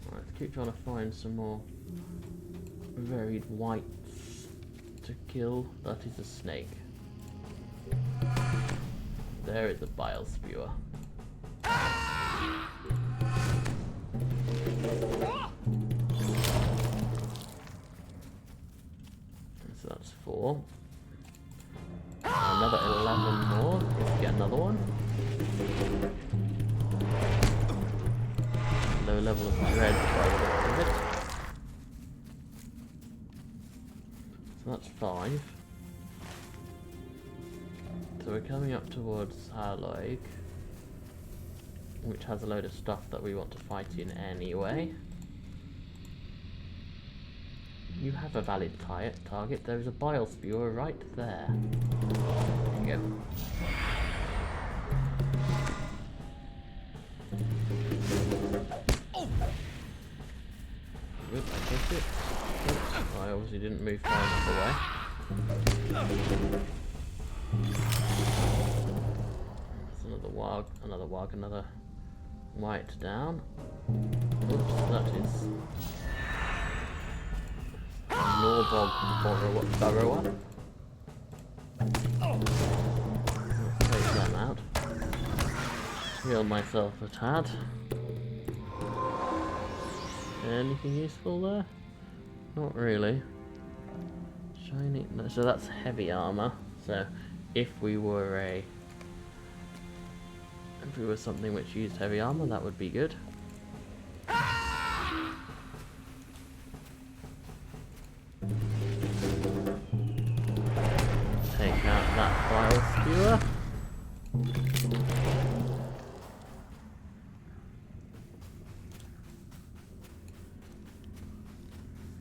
Right, let's keep trying to find some more varied whites to kill. That is a snake. There is a bile spewer. So that's 4. Another 11 more. Let's get another one. Low level of dread by the looks of it. So that's 5. So we're coming up towards Harloig, which has a load of stuff that we want to fight in anyway. You have a valid target. There is a bile spewer right there. There you go. Good, I took it. Oops, I obviously didn't move far enough away. There's another white down. Oops, that is a Norbog burrower. Let's take them out. Heal myself a tad. Anything useful there? Not really. Shiny. No, so that's heavy armor. So if we were something which used heavy armor, that would be good. Take out that bile skewer.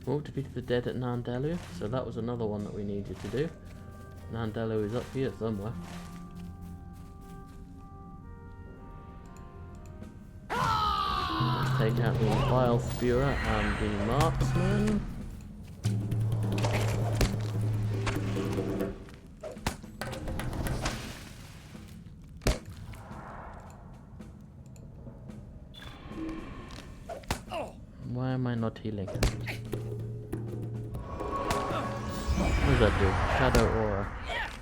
Oh, defeated the dead at Dhelu. So that was another one that we needed to do. Dhelu is up here somewhere. Let's take out the bile spewer and the marksman. Why am I not healing? What does that do? Shadow aura.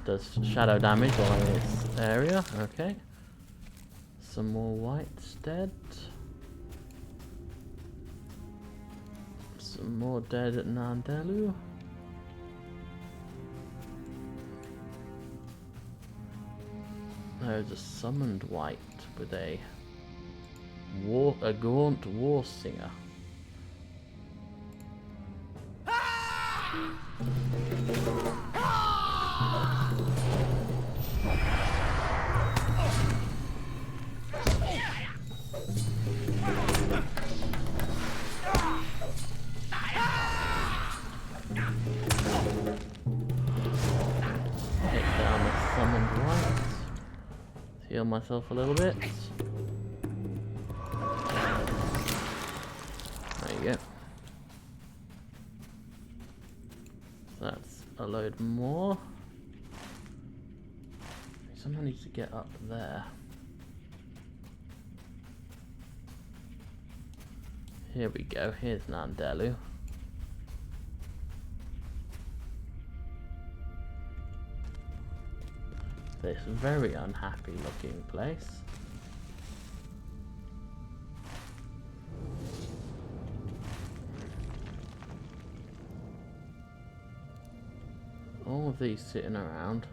Does shadow damage on its area. Okay. Some more whites dead. some more dead at Dhelu. There's a summoned wight with a gaunt war singer. Heal myself a little bit. There you go. That's a load more. Someone needs to get up there. Here we go. Here's Dhelu. This very unhappy looking place. All of these sitting around.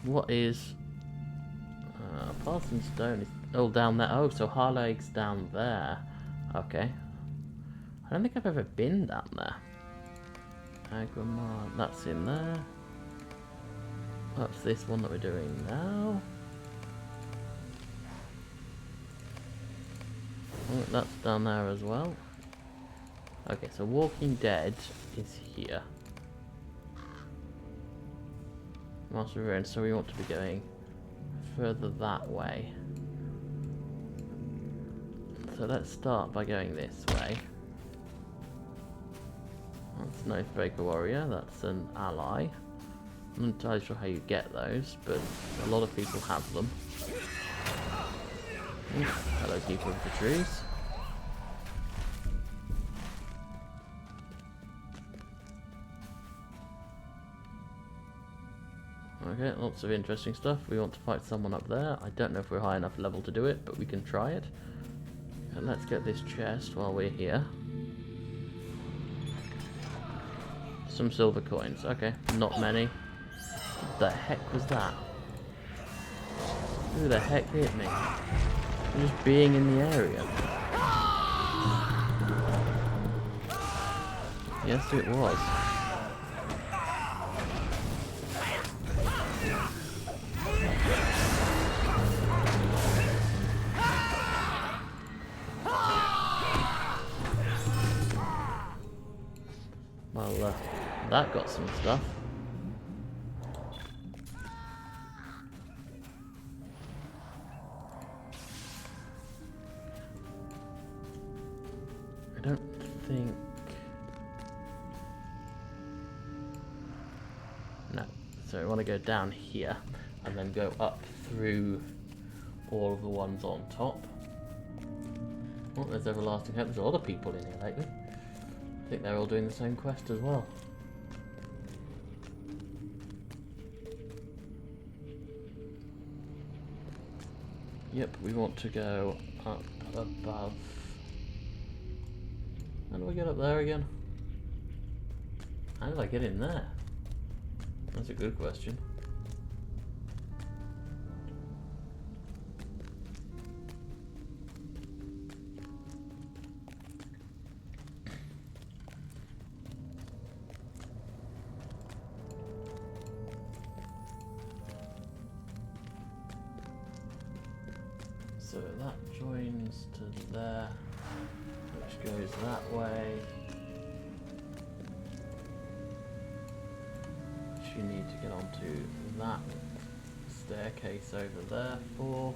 What is Parsons Stone is down there. Oh, so Harlake's down there. Okay. I don't think I've ever been down there. Agramar, that's in there. That's this one that we're doing now. Oh, that's down there as well. Okay, so Walking Dead is here. Master of Ruin, so we want to be going further that way. So let's start by going this way. That's Oathbreaker Warrior, that's an ally. I'm not entirely sure how you get those, but a lot of people have them. Ooh, hello, people of the trees. Okay, lots of interesting stuff. We want to fight someone up there. I don't know if we're high enough level to do it, but we can try it. And let's get this chest while we're here. Some silver coins. Okay, not many. What the heck was that? Who the heck hit me? I'm just being in the area. Yes, it was. Well, that got some stuff. I don't think... No. So we want to go down here and then go up through all of the ones on top. Oh, there's Everlasting Hope. There's a lot of people in here lately. I think they're all doing the same quest as well. Yep, we want to go up above. How do I get up there again? How did I get in there? That's a good question. So that joins to there, which goes that way. Which you need to get onto that staircase over there for.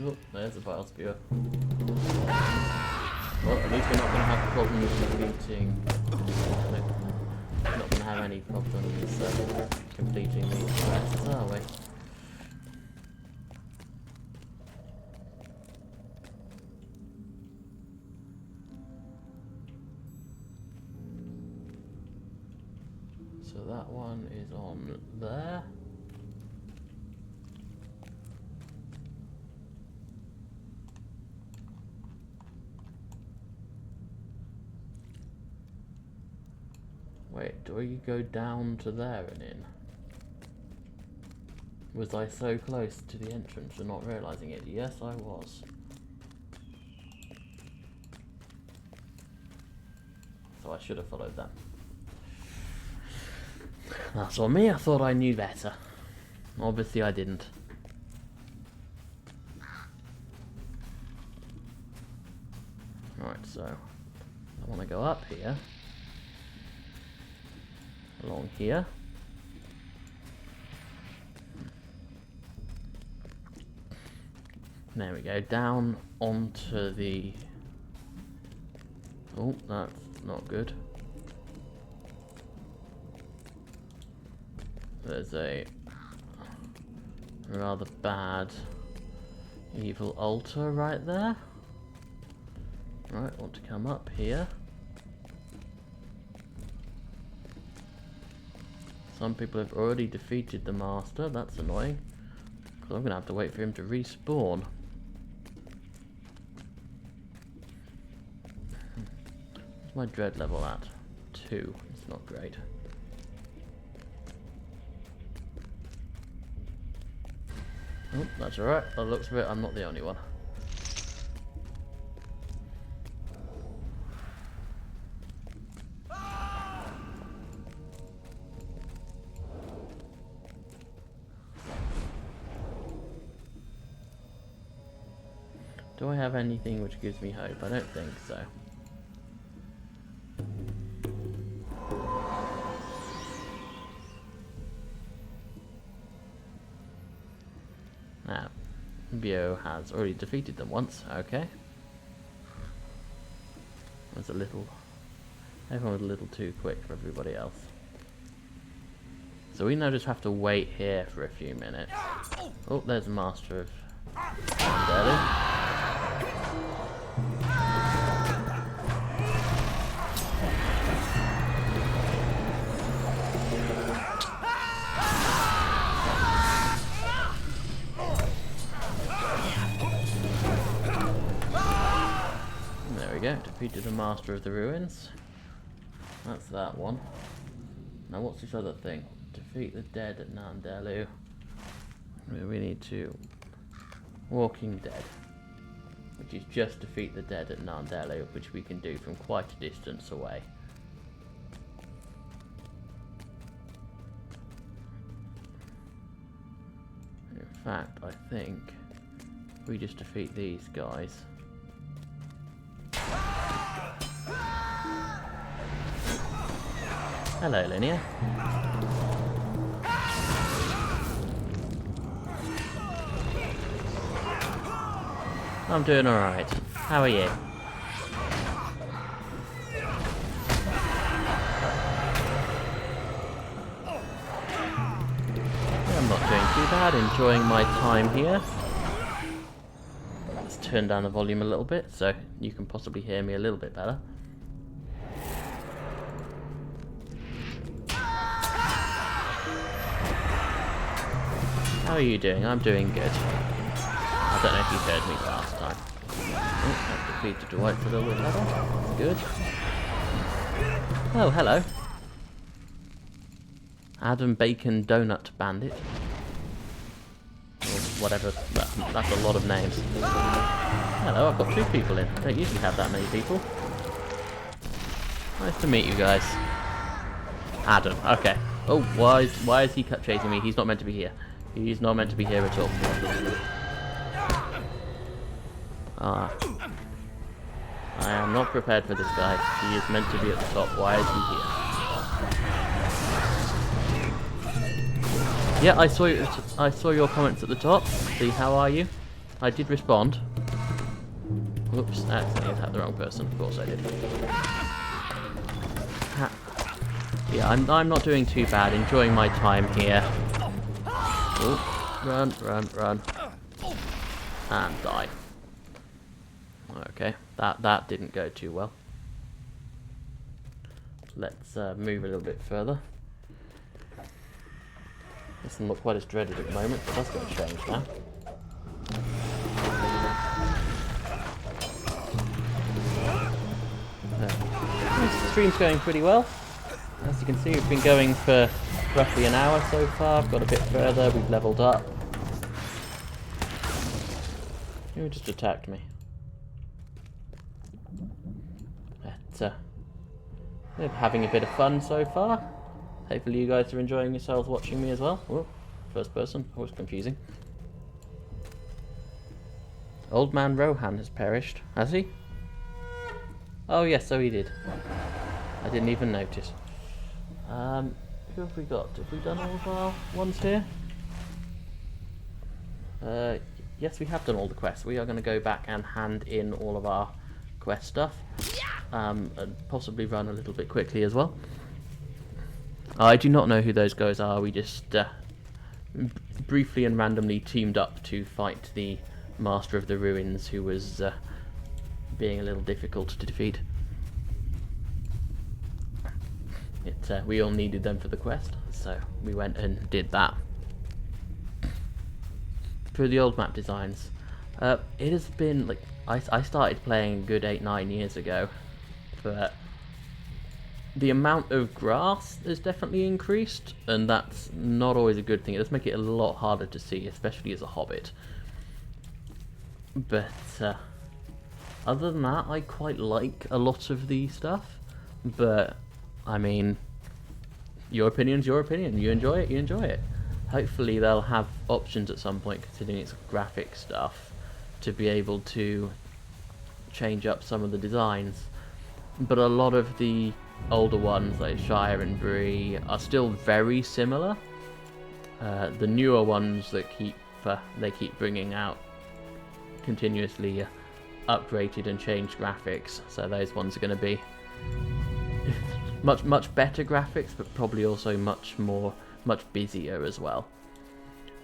Oh, there's a bile spear. Well, at least we're not going to have problems completing. We're not going to have any problems completing these quests, are we? So that one is on there. Wait, do I go down to there and in? Was I so close to the entrance and not realising it? Yes, I was. So I should have followed that. That's on me, I thought I knew better. Obviously I didn't. Right, so I want to go up here. Along here. There we go, down onto the... Oh, that's not good. There's a rather bad evil altar right there. Right, I want to come up here. Some people have already defeated the master, that's annoying. Because I'm going to have to wait for him to respawn. What's my dread level at? 2. It's not great. Oh, that's alright. By the looks of it, I'm not the only one. Do I have anything which gives me hope? I don't think so. Now, Bio has already defeated them once, okay. That's a little... Everyone was a little too quick for everybody else. So we now just have to wait here for a few minutes. Oh, there's the master of Dhelu. Defeated the Master of the Ruins. That's that one. Now what's this other thing? Defeat the dead at Dhelu. We need to... Walking Dead. Which is just defeat the dead at Dhelu, which we can do from quite a distance away. In fact, I think we just defeat these guys. Hello, Linear. I'm doing alright. How are you? I'm not doing too bad, enjoying my time here. Let's turn down the volume a little bit so you can possibly hear me a little bit better. How are you doing? I'm doing good. I don't know if you heard me last time. Oh, I've defeated the whites a little bit better. That's good. Oh, hello. Adam Bacon Donut Bandit. Or whatever. That's a lot of names. Hello, I've got 2 people in. I don't usually have that many people. Nice to meet you guys. Adam, okay. Oh, why is he chasing me? He's not meant to be here. He's not meant to be here at all. Ah. I am not prepared for this guy. He is meant to be at the top. Why is he here? Yeah, I saw your comments at the top. See, how are you? I did respond. Whoops, I accidentally attacked the wrong person. Of course I did. Yeah, I'm not doing too bad. Enjoying my time here. Oh, run, run, run. And die. Okay, that didn't go too well. Let's move a little bit further. Doesn't look quite as dreaded at the moment, but that's going to change now. This stream's going pretty well. As you you can see, we've been going for roughly an hour so far. I've got a bit further, we've leveled up. Who just attacked me? But, we're having a bit of fun so far. Hopefully you guys are enjoying yourselves watching me as well. Oh, first person, always confusing. Old man Rohan has perished, has he? Oh yes, so he did. I didn't even notice. Who have we got? Have we done all of our ones here? Yes, we have done all the quests. We are going to go back and hand in all of our quest stuff. And possibly run a little bit quickly as well. I do not know who those guys are. We just briefly and randomly teamed up to fight the Master of the Ruins, who was being a little difficult to defeat. We all needed them for the quest, so we went and did that. For the old map designs, it has been like I started playing a good 8-9 years ago, but the amount of grass has definitely increased, and that's not always a good thing. It does make it a lot harder to see, especially as a hobbit. But other than that, I quite like a lot of the stuff. But I mean, your opinion's your opinion. You enjoy it, you enjoy it. Hopefully they'll have options at some point, considering it's graphic stuff, to be able to change up some of the designs. But a lot of the older ones, like Shire and Bree, are still very similar. The newer ones that they keep bringing out continuously upgraded and changed graphics, so those ones are going to be much better graphics, but probably also much busier as well.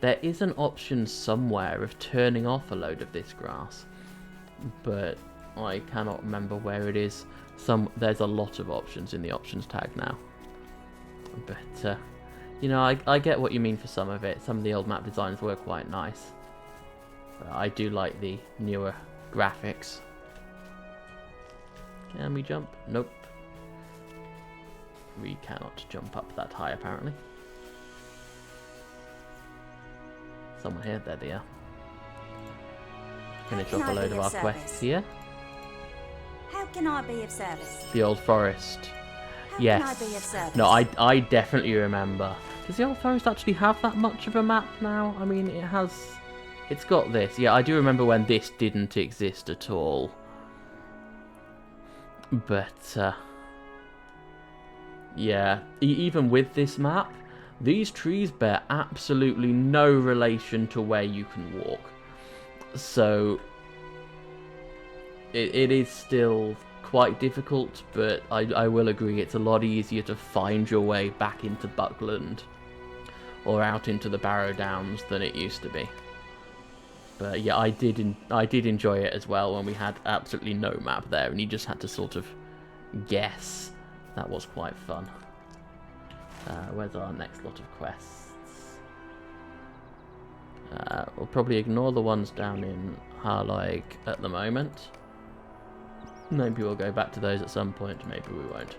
There is an option somewhere of turning off a load of this grass, but I cannot remember where it is. There's a lot of options in the options tab now, but you know, I get what you mean for some of it. Some of the old map designs were quite nice, but I do like the newer graphics. Can we jump? Nope. We cannot jump up that high, apparently. Someone here. There they are. Finish off a load of our quests here. How can I be of service? The Old Forest. Yes. How can I be of service? No, I definitely remember. Does the Old Forest actually have that much of a map now? I mean, it has. It's got this. Yeah, I do remember when this didn't exist at all. But yeah, even with this map, these trees bear absolutely no relation to where you can walk. So it is still quite difficult, but I will agree it's a lot easier to find your way back into Buckland or out into the Barrow Downs than it used to be. But yeah, I did enjoy it as well when we had absolutely no map there and you just had to sort of guess. That was quite fun. Where's our next lot of quests? We'll probably ignore the ones down in Harlaig at the moment. Maybe we'll go back to those at some point, maybe we won't.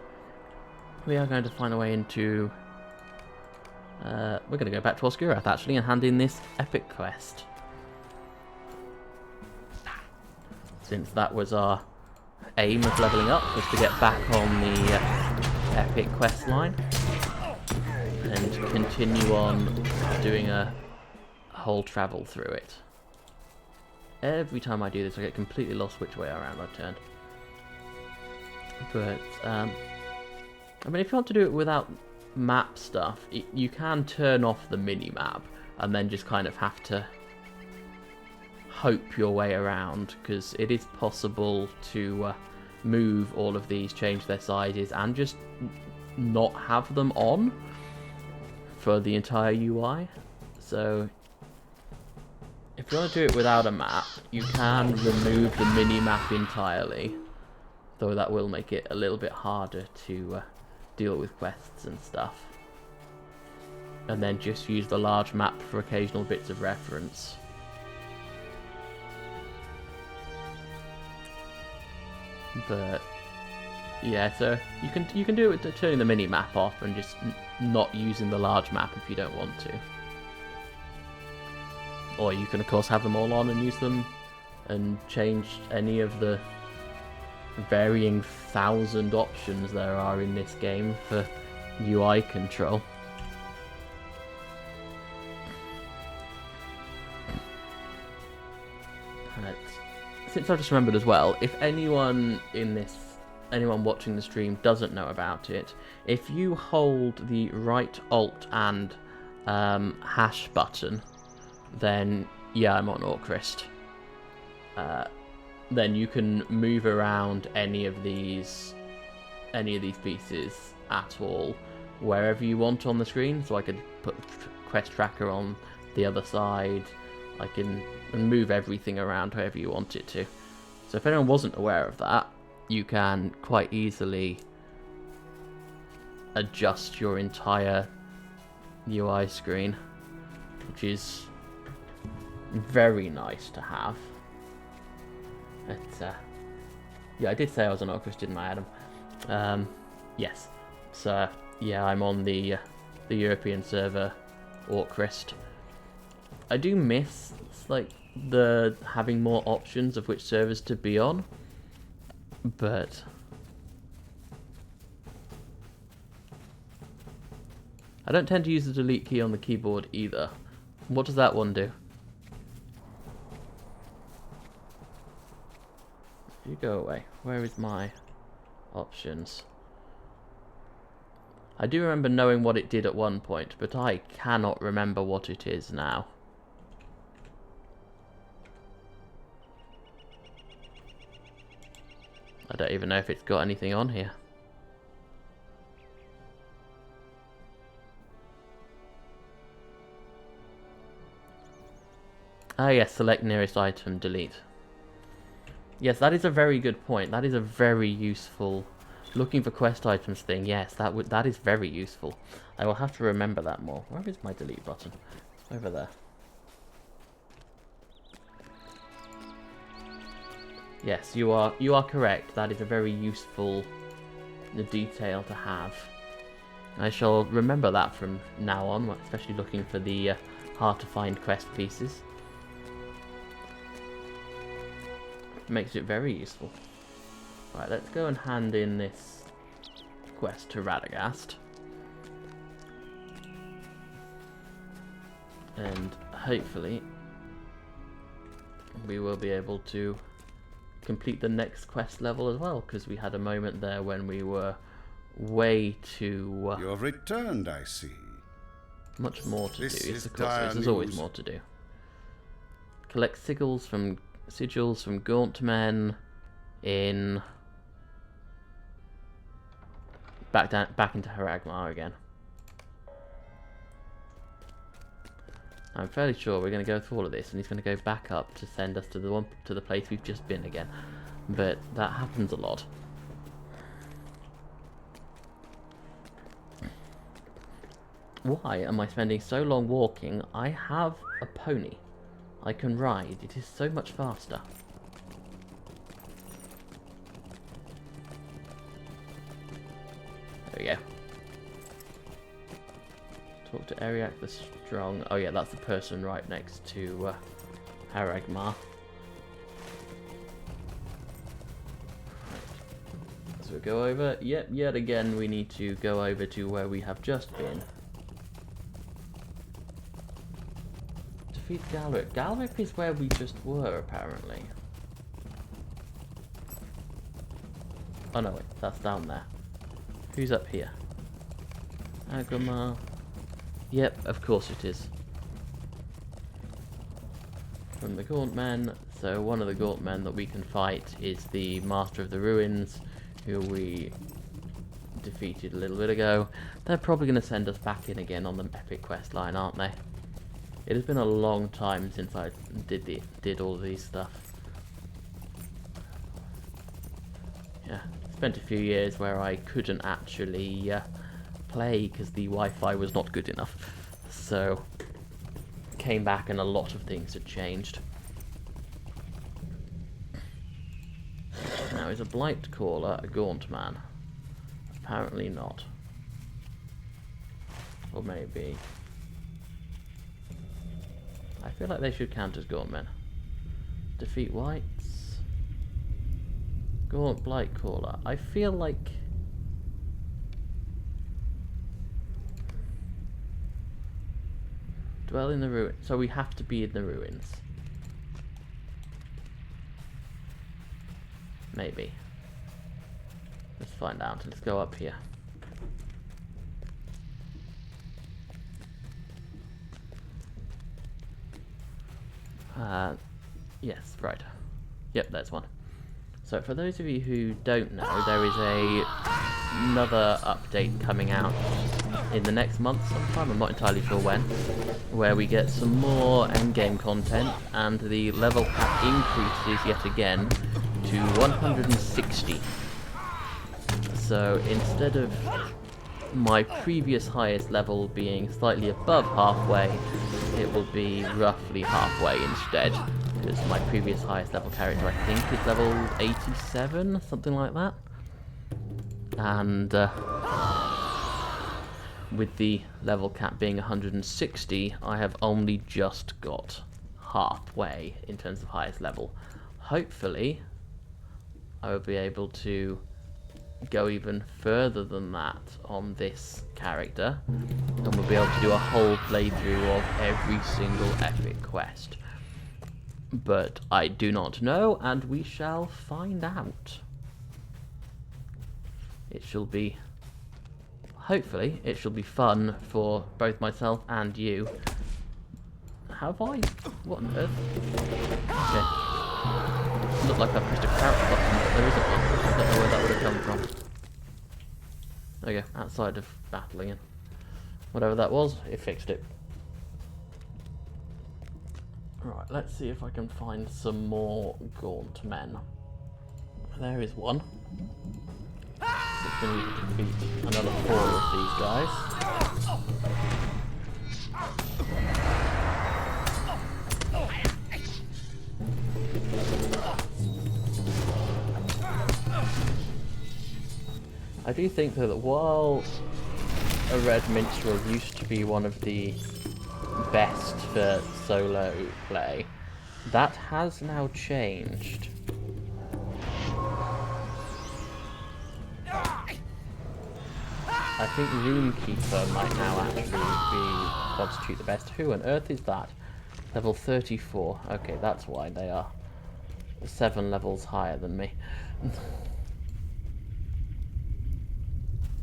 We are going to find a way into... we're going to go back to Osgurath actually and hand in this epic quest. Since that was our aim of leveling up, was to get back on the epic quest line and continue on doing a whole travel through it. Every time I do this I get completely lost which way around I've turned. But I mean, if you want to do it without map stuff, you can turn off the mini-map and then just kind of have to hope your way around, because it is possible to move all of these, change their sizes, and just not have them on for the entire UI. So if you want to do it without a map, you can remove the mini-map entirely, though that will make it a little bit harder to deal with quests and stuff. And then just use the large map for occasional bits of reference. But Yeah, so you can do it to turning the mini map off and just not using the large map if you don't want to. Or you can of course have them all on and use them and change any of the varying 1,000 options there are in this game for UI control. Since I've just remembered as well, if anyone watching the stream doesn't know about it, if you hold the right Alt and hash button, then yeah, I'm on Orcrist. Then you can move around any of these pieces at all, wherever you want on the screen. So I could put quest tracker on the other side. I can move everything around however you want it to. So if anyone wasn't aware of that, you can quite easily adjust your entire UI screen, which is very nice to have. Yeah, I did say I was on Orcrist, didn't I, Adam? Yes. So yeah, I'm on the European server Orcrist. I do miss like the having more options of which servers to be on, but I don't tend to use the delete key on the keyboard either. What does that one do? You go away. Where is my options? I do remember knowing what it did at one point, but I cannot remember what it is now. I don't even know if it's got anything on here. Ah yes, select nearest item, delete. Yes, that is a very good point. That is a very useful looking for quest items thing. Yes, that is very useful. I will have to remember that more. Where is my delete button? It's over there. Yes, you are correct. That is a very useful detail to have. I shall remember that from now on, especially looking for the hard to find quest pieces. Makes it very useful. Right, let's go and hand in this quest to Radagast. And hopefully we will be able to complete the next quest level as well, because we had a moment there when we were way too... You've returned, I see. Much more to This do. is Of course, there's always more to do. Collect sigils from gaunt men in... Back into Haragmar again. I'm fairly sure we're going to go through all of this, and he's going to go back up to send us to the place we've just been again. But that happens a lot. Why am I spending so long walking? I have a pony. I can ride. It is so much faster. There we go. Talk to Eriak the Strong. Oh yeah, that's the person right next to Haragmar. So we go over. Yep, yet again we need to go over to where we have just been. Defeat Galric. Galric is where we just were, apparently. Oh no, wait, that's down there. Who's up here? Agramar. Yep, of course it is. From the Gaunt Men. So one of the Gaunt Men that we can fight is the Master of the Ruins, who we defeated a little bit ago. They're probably going to send us back in again on the epic quest line, aren't they? It has been a long time since I did all of these stuff. Yeah, spent a few years where I couldn't actually play because the Wi-Fi was not good enough. So came back and a lot of things had changed. Now is a Blight Caller a Gaunt Man? Apparently not. Or maybe. I feel like they should count as Gauntmen. Defeat Whites. Gaunt Blightcaller. I feel like... Dwell in the ruin. So we have to be in the ruins. Maybe. Let's find out. Let's go up here. Yes, right. Yep, there's one. So for those of you who don't know, there is another update coming out in the next month sometime, I'm not entirely sure when, where we get some more endgame content and the level cap increases yet again to 160. So instead of my previous highest level being slightly above halfway, it will be roughly halfway instead, because my previous highest level character I think is level 87, something like that. And with the level cap being 160, I have only just got halfway in terms of highest level. Hopefully I will be able to go even further than that on this character, and we'll be able to do a whole playthrough of every single epic quest. But I do not know, and we shall find out. It shall be, hopefully, it shall be fun for both myself and you. Have I? What on earth? Okay. Looked like I pressed a carrot button, but there isn't one. I don't know where that would have come from. There we go, outside of battling and whatever that was, it fixed it. Right, let's see if I can find some more gaunt men. There is one. Just going to need to defeat another 4 of these guys. I do think though that while a red minstrel used to be one of the best for solo play, that has now changed. I think Runekeeper might now actually constitute the best. Who on earth is that? Level 34. Okay, that's why they are 7 levels higher than me.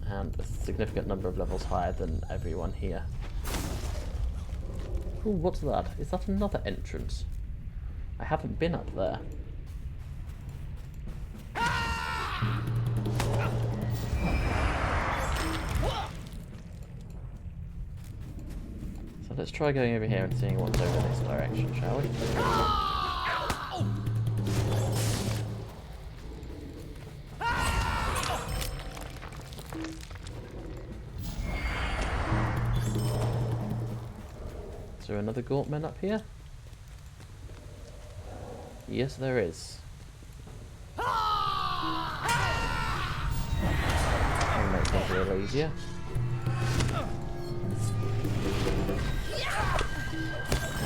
And a significant number of levels higher than everyone here. Ooh, what's that? Is that another entrance? I haven't been up there. So let's try going over here and seeing what's over this direction, shall we? Is there another Gauntman up here? Yes, there is. I'll make things a little easier.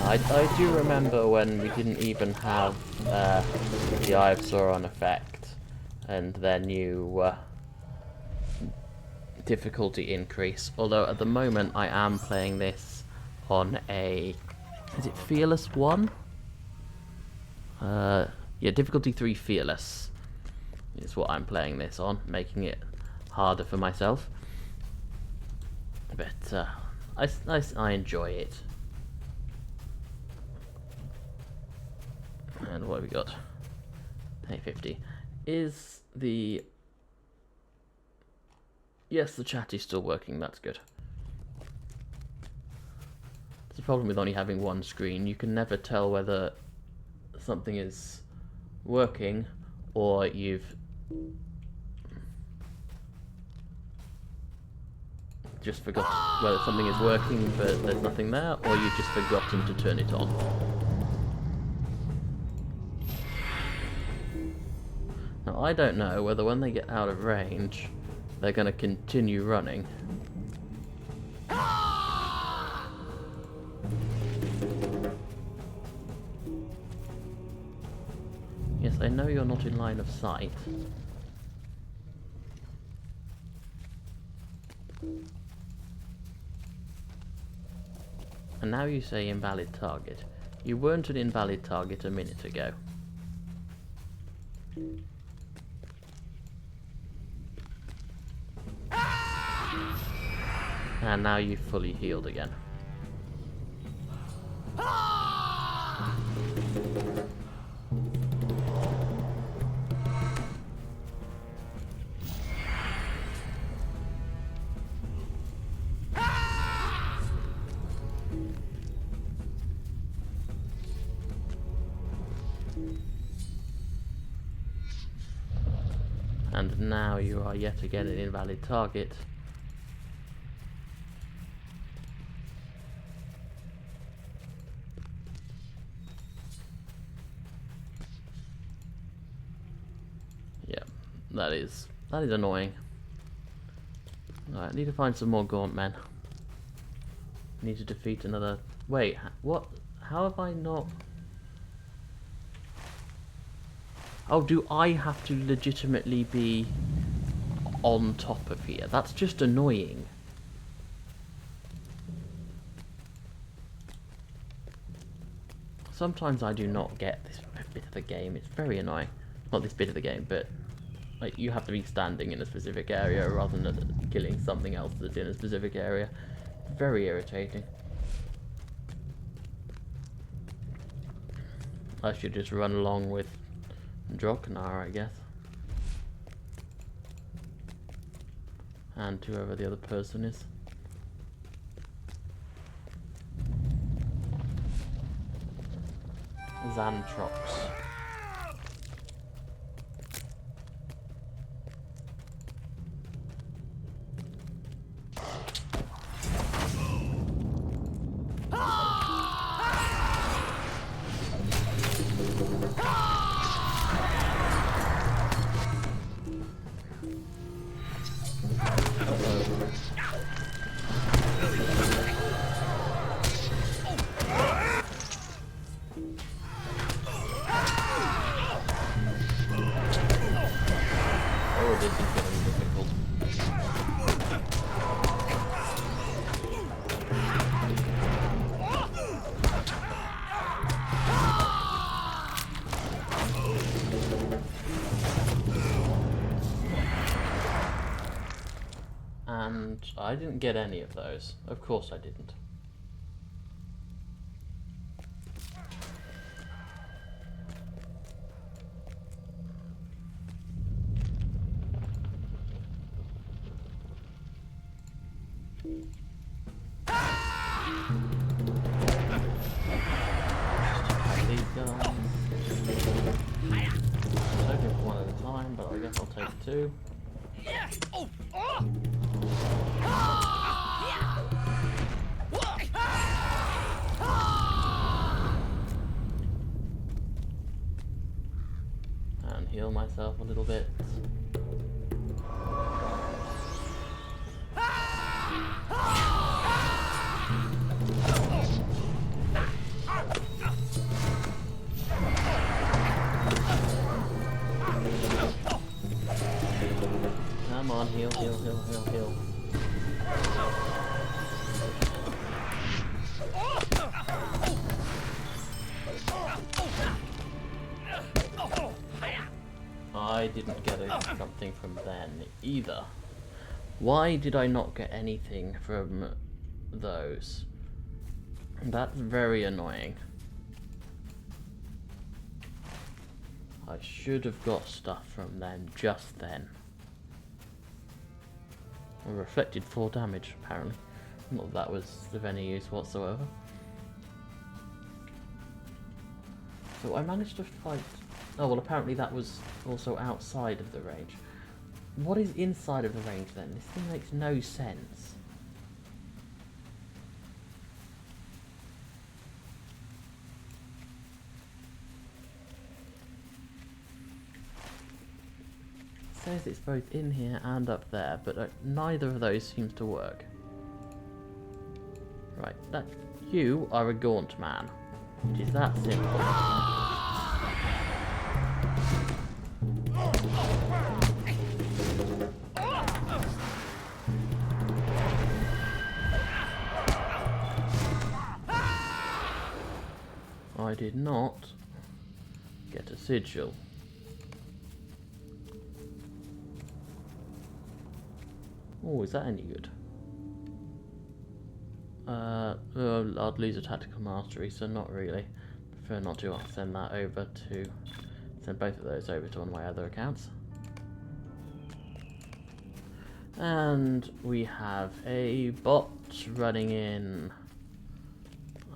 I do remember when we didn't even have the Eye of Sauron effect and their new difficulty increase. Although at the moment I am playing this on a... is it Fearless 1? Yeah, difficulty 3 Fearless is what I'm playing this on, making it harder for myself. But I enjoy it. And what have we got? Pay 50. Is the... yes, the chat is still working, that's good. There's a problem with only having one screen. You can never tell whether something is working or you've just forgot whether something is working but there's nothing there, or you've just forgotten to turn it on. Now I don't know whether when they get out of range they're going to continue running. Yes, I know you're not in line of sight. And now you say invalid target. You weren't an invalid target a minute ago. And now you've fully healed again. And now you are yet again an invalid target. Yeah, that is annoying. Alright, I need to find some more gaunt men. I need to defeat another... Wait, what? How have I not... Oh, do I have to legitimately be on top of here? That's just annoying. Sometimes I do not get this bit of the game. It's very annoying. Not this bit of the game, but like you have to be standing in a specific area rather than killing something else that's in a specific area. Very irritating. I should just run along with Droknar, I guess. And whoever the other person is. Xantrox. Oh, this is getting difficult. And I didn't get any of those. Of course I didn't. These guys. I'm taking it one at a time, but I guess I'll take two. And heal myself a little bit. Come on, heal, heal, heal, heal, heal. I didn't get something from then either. Why did I not get anything from those? That's very annoying. I should have got stuff from them just then. I reflected 4 damage, apparently. Not that was of any use whatsoever. So I managed to fight... Oh, well, apparently that was also outside of the range. What is inside of the range, then? This thing makes no sense. says it's both in here and up there, but neither of those seems to work. Right, you are a gaunt man. It is that simple. I did not get a sigil. Oh, is that any good? I'd lose a tactical mastery, so not really. Prefer not to. I'll send that over to... Send both of those over to one of my other accounts. And we have a bot running in.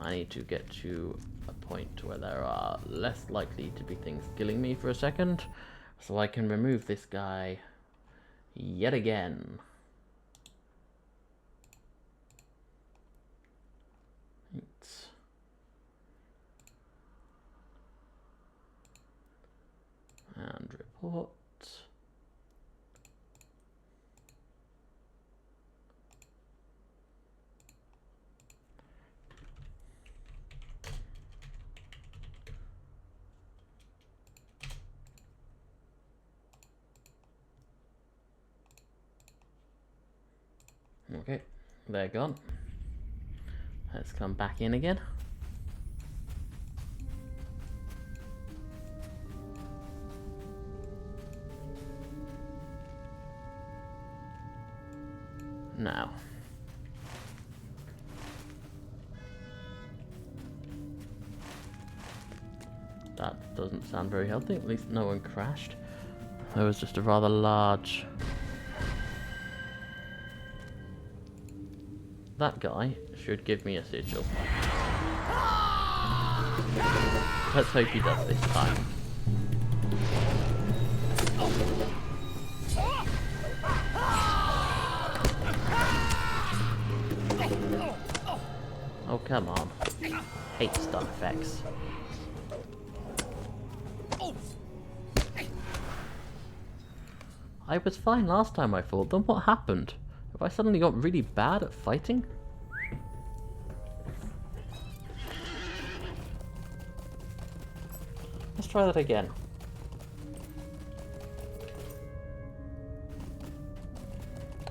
I need to get to a point where there are less likely to be things killing me for a second, so I can remove this guy yet again. And report. Okay, they're gone. Let's come back in again. Now. That doesn't sound very healthy. At least no one crashed. There was just a rather large... That guy should give me a sigil. Let's hope he does this time. Oh, come on. Hate stun effects. I was fine last time I fought them. What happened? Have I suddenly got really bad at fighting? Let's try that again.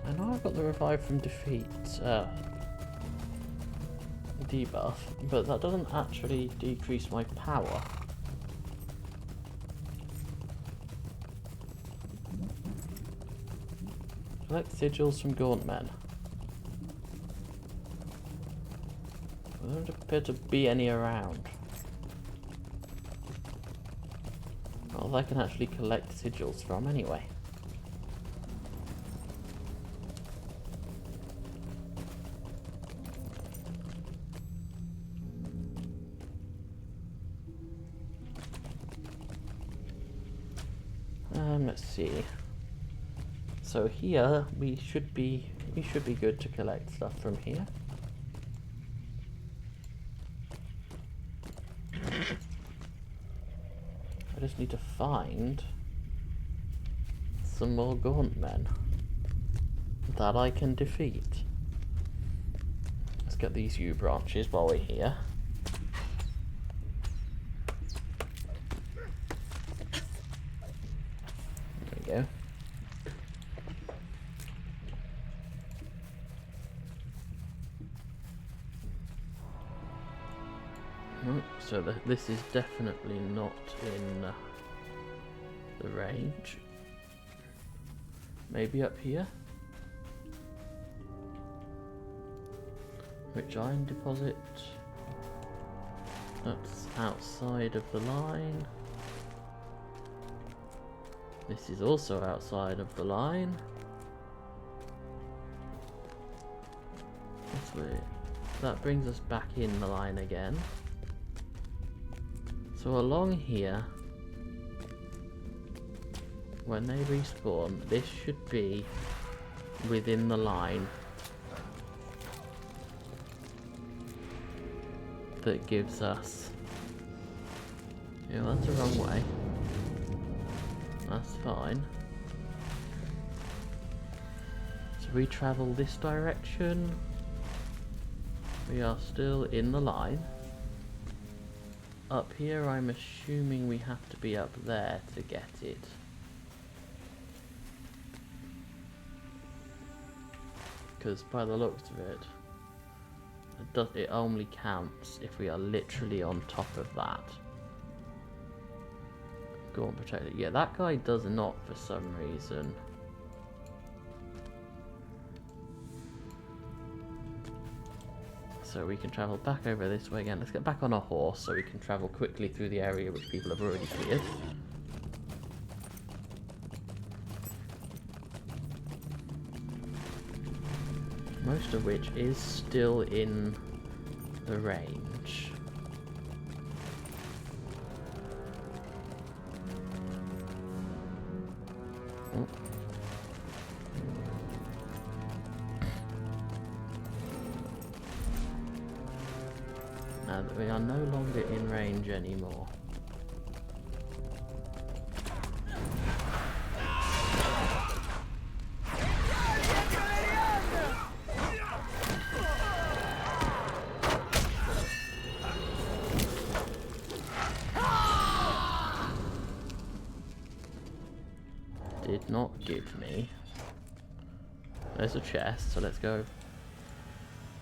I know I've got the revive from defeat debuff, but that doesn't actually decrease my power. Collect sigils from gaunt men. There don't appear to be any around. Not that I can actually collect sigils from anyway. Let's see. So here we should be good to collect stuff from here. I just need to find some more gaunt men that I can defeat. Let's get these U branches while we're here. There we go. So this is definitely not in the range. Maybe up here? Rich iron deposit. That's outside of the line. This is also outside of the line. That's weird. That brings us back in the line again. So along here, when they respawn, this should be within the line that gives us... Yeah, that's the wrong way. That's fine. we travel this direction, we are still in the line. Up here, I'm assuming we have to be up there to get it. Because by the looks of it, it only counts if we are literally on top of that. Go on, protect it. Yeah, that guy does not for some reason. So we can travel back over this way again. Let's get back on a horse so we can travel quickly through the area which people have already cleared. Most of which is still in the range. Oh. Now that we are no longer in range anymore. Did not give me. There's a chest, so let's go.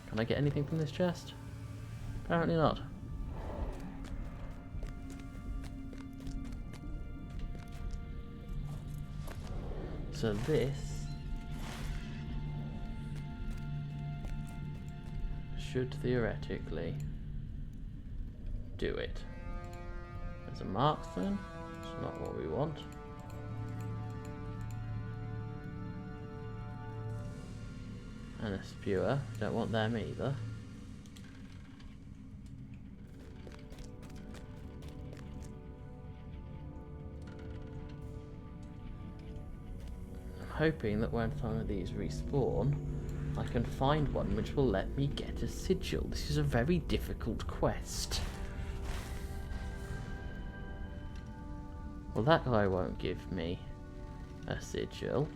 Can I get anything from this chest? Apparently not. So this should theoretically do it. There's a marksman. It's not what we want. And a spewer. Don't want them either. I'm hoping that when some of these respawn, I can find one which will let me get a sigil. This is a very difficult quest. Well, that guy won't give me a sigil.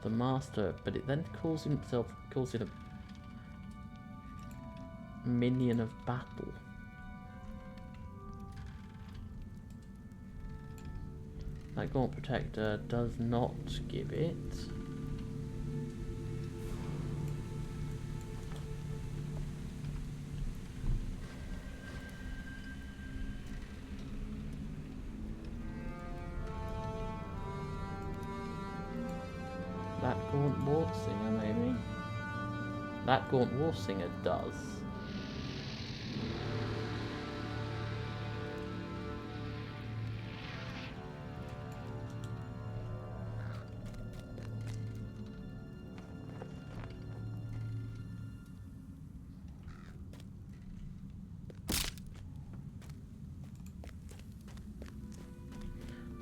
The master, but it then calls it a minion of battle. That Gaunt Protector does not give it. That Gaunt Warsinger, maybe? That Gaunt Warsinger does.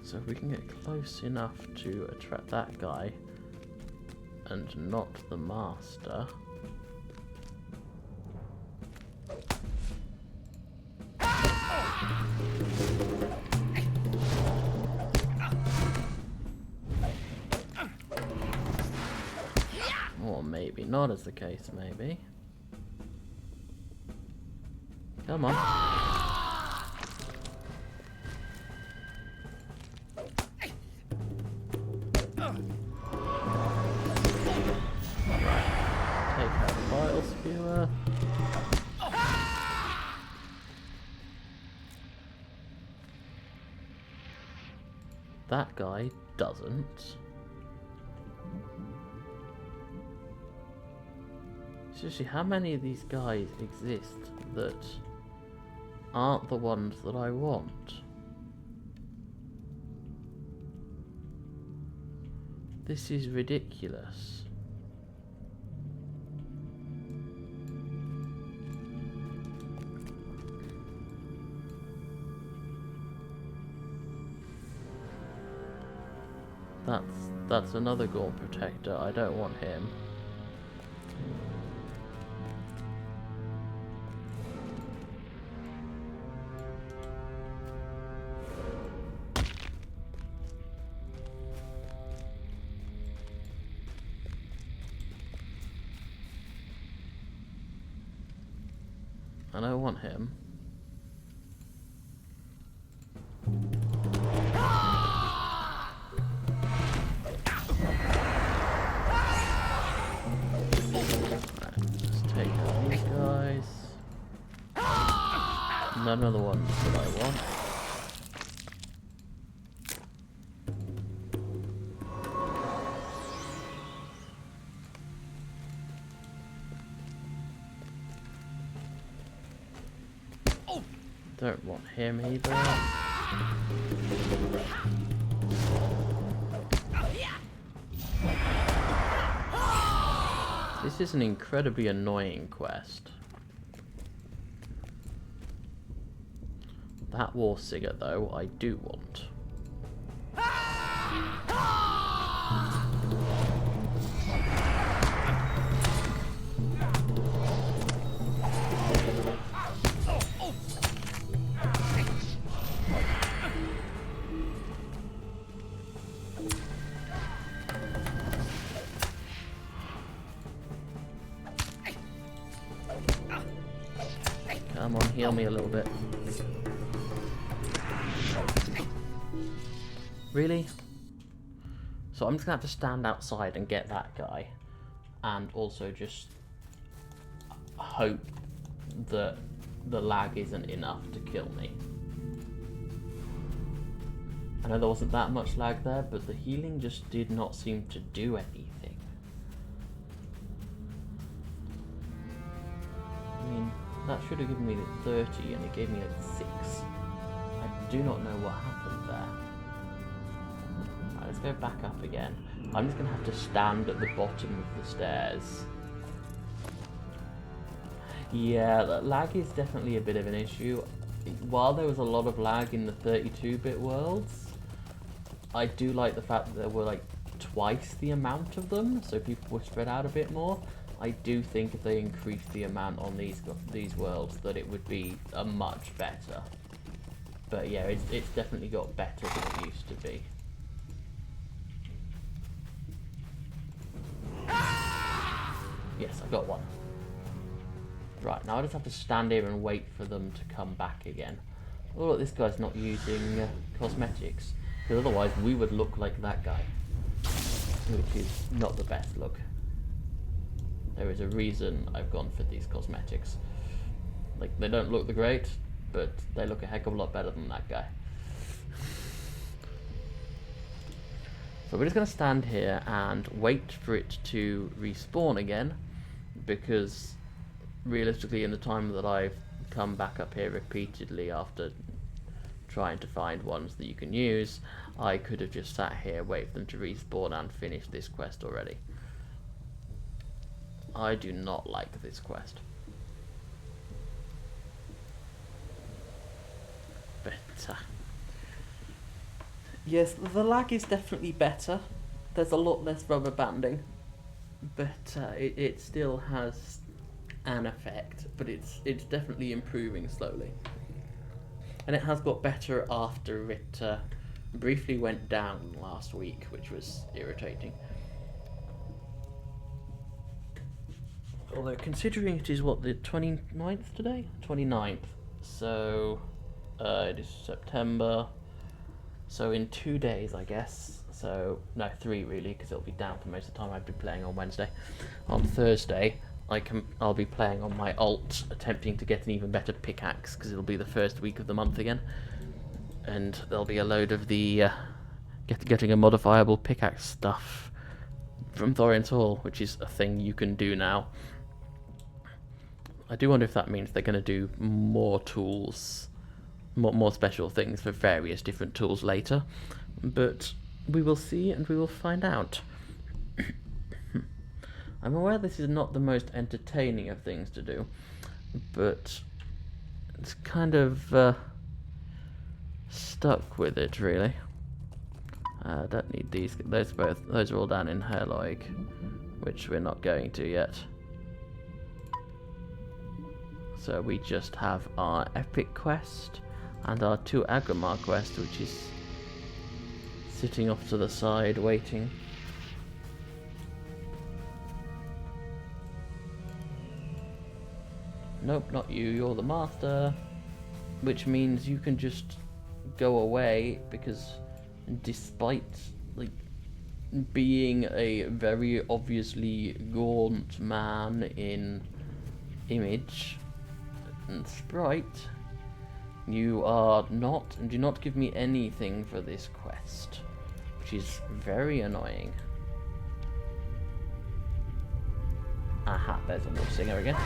So if we can get close enough to attract that guy and not the master. Or maybe not as the case, maybe. Come on. That guy doesn't. Seriously, how many of these guys exist that aren't the ones that I want? This is ridiculous. That's another Gaunt Protector. I don't want him. I don't want him. Right, let's take out these guys. None of the ones that I want. Don't want him either. This is an incredibly annoying quest. That war cigarette, though, I do want. Come on, heal me a little bit. Really? So I'm just gonna have to stand outside and get that guy, and also just hope that the lag isn't enough to kill me. I know there wasn't that much lag there, but the healing just did not seem to do anything. I mean, that should have given me 30 and it gave me like 6. I do not know what happened there. Right, let's go back up again. I'm just going to have to stand at the bottom of the stairs. Yeah, lag is definitely a bit of an issue. While there was a lot of lag in the 32-bit worlds, I do like the fact that there were like twice the amount of them, so people were spread out a bit more. I do think if they increased the amount on these worlds, that it would be a much better. But yeah, it's definitely got better than it used to be. Yes, I got one. Right, now I just have to stand here and wait for them to come back again. Oh, look, this guy's not using cosmetics, because otherwise we would look like that guy, which is not the best look. There is a reason I've gone for these cosmetics. Like, they don't look the great, but they look a heck of a lot better than that guy. So we're just going to stand here and wait for it to respawn again, because realistically in the time that I've come back up here repeatedly after trying to find ones that you can use, I could have just sat here, wait for them to respawn and finish this quest already. I do not like this quest. But, yes, the lag is definitely better. There's a lot less rubber banding. But it still has an effect. But it's definitely improving slowly. And it has got better after it briefly went down last week, which was irritating. Although, considering it is, what, the 29th today? 29th. So, it is September. So in 2 days, I guess. So, no, 3 really, because it'll be down for most of the time. I've been playing on Wednesday. On Thursday, I'll be playing on my alt, attempting to get an even better pickaxe, because it'll be the first week of the month again. And there'll be a load of the getting a modifiable pickaxe stuff from Thorian's Hall, which is a thing you can do now. I do wonder if that means they're going to do more tools, more special things for various different tools later, but we will see and we will find out. I'm aware this is not the most entertaining of things to do, but it's kind of stuck with it, really. I don't need these. Those are all down in Herloig, which we're not going to yet. So we just have our epic quest and our 2 Agrimar quest, which is sitting off to the side waiting. Nope, not you. You're the master. Which means you can just go away, because despite like being a very obviously gaunt man in image and sprite, you are not, and do not give me anything for this quest, which is very annoying. Aha, there's a wolf singer again.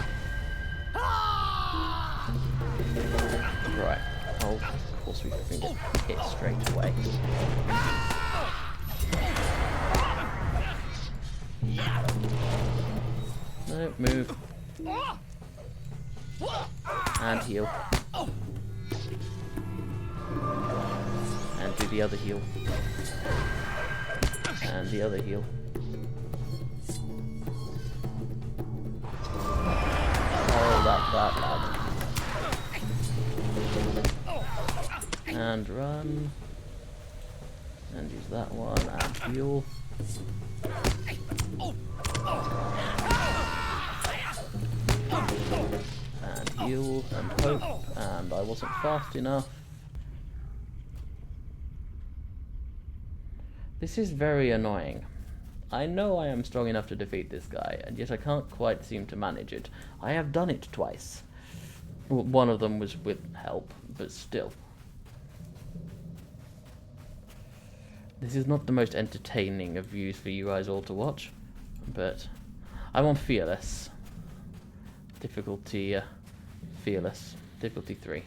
Right. Oh, of course we can get hit straight away. No, move. And heal. And do the other heal. And the other heal. Oh, that lad. And run. And use that one. And heal. And heal and hope. And I wasn't fast enough. This is very annoying. I know I am strong enough to defeat this guy, and yet I can't quite seem to manage it. I have done it twice. Well, one of them was with help, but still. This is not the most entertaining of views for you guys all to watch, but I'm on Fearless. Difficulty Fearless. Difficulty 3.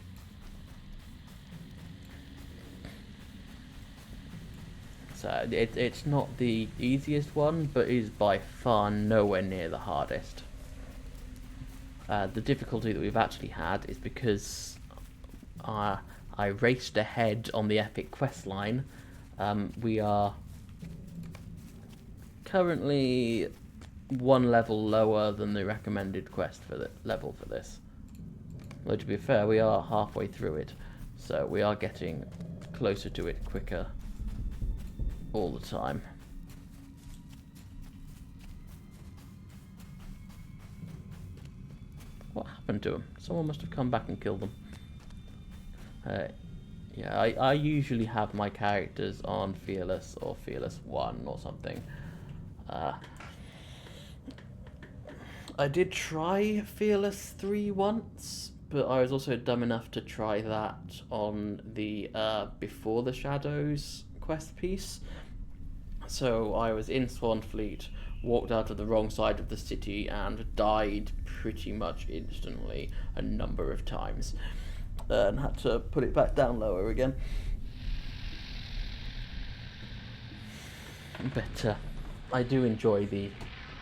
So it's not the easiest one, but is by far nowhere near the hardest. The difficulty that we've actually had is because I raced ahead on the epic quest line. We are currently one level lower than the recommended quest for the level for this. Though to be fair, we are halfway through it, so we are getting closer to it quicker all the time. What happened to them? Someone must have come back and killed them. Yeah, I usually have my characters on Fearless or Fearless 1 or something. I did try Fearless 3 once, but I was also dumb enough to try that on the Before the Shadows quest piece. So I was in Swanfleet, walked out of the wrong side of the city, and died pretty much instantly a number of times. And had to put it back down lower again. But I do enjoy the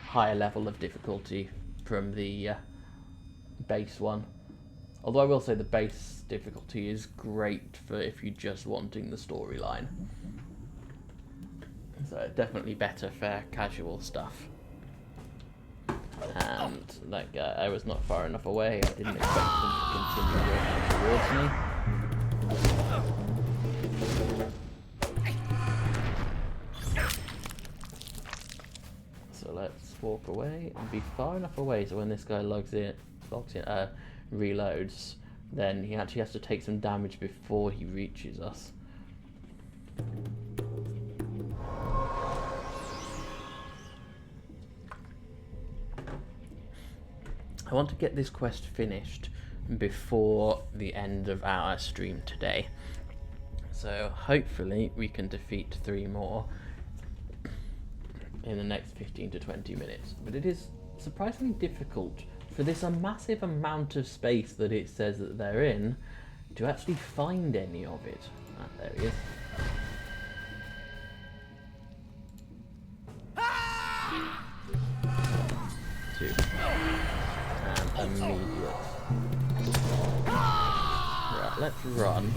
higher level of difficulty from the base one. Although I will say the base difficulty is great for if you're just wanting the storyline. So definitely better for casual stuff. And that guy, I was not far enough away. I didn't expect him to continue walking towards me. So let's walk away and be far enough away so when this guy reloads, then he actually has to take some damage before he reaches us. I want to get this quest finished before the end of our stream today. So hopefully we can defeat 3 more in the next 15 to 20 minutes. But it is surprisingly difficult for this massive amount of space that it says that they're in to actually find any of it. Ah, there he is. Immediate. Right, let's run.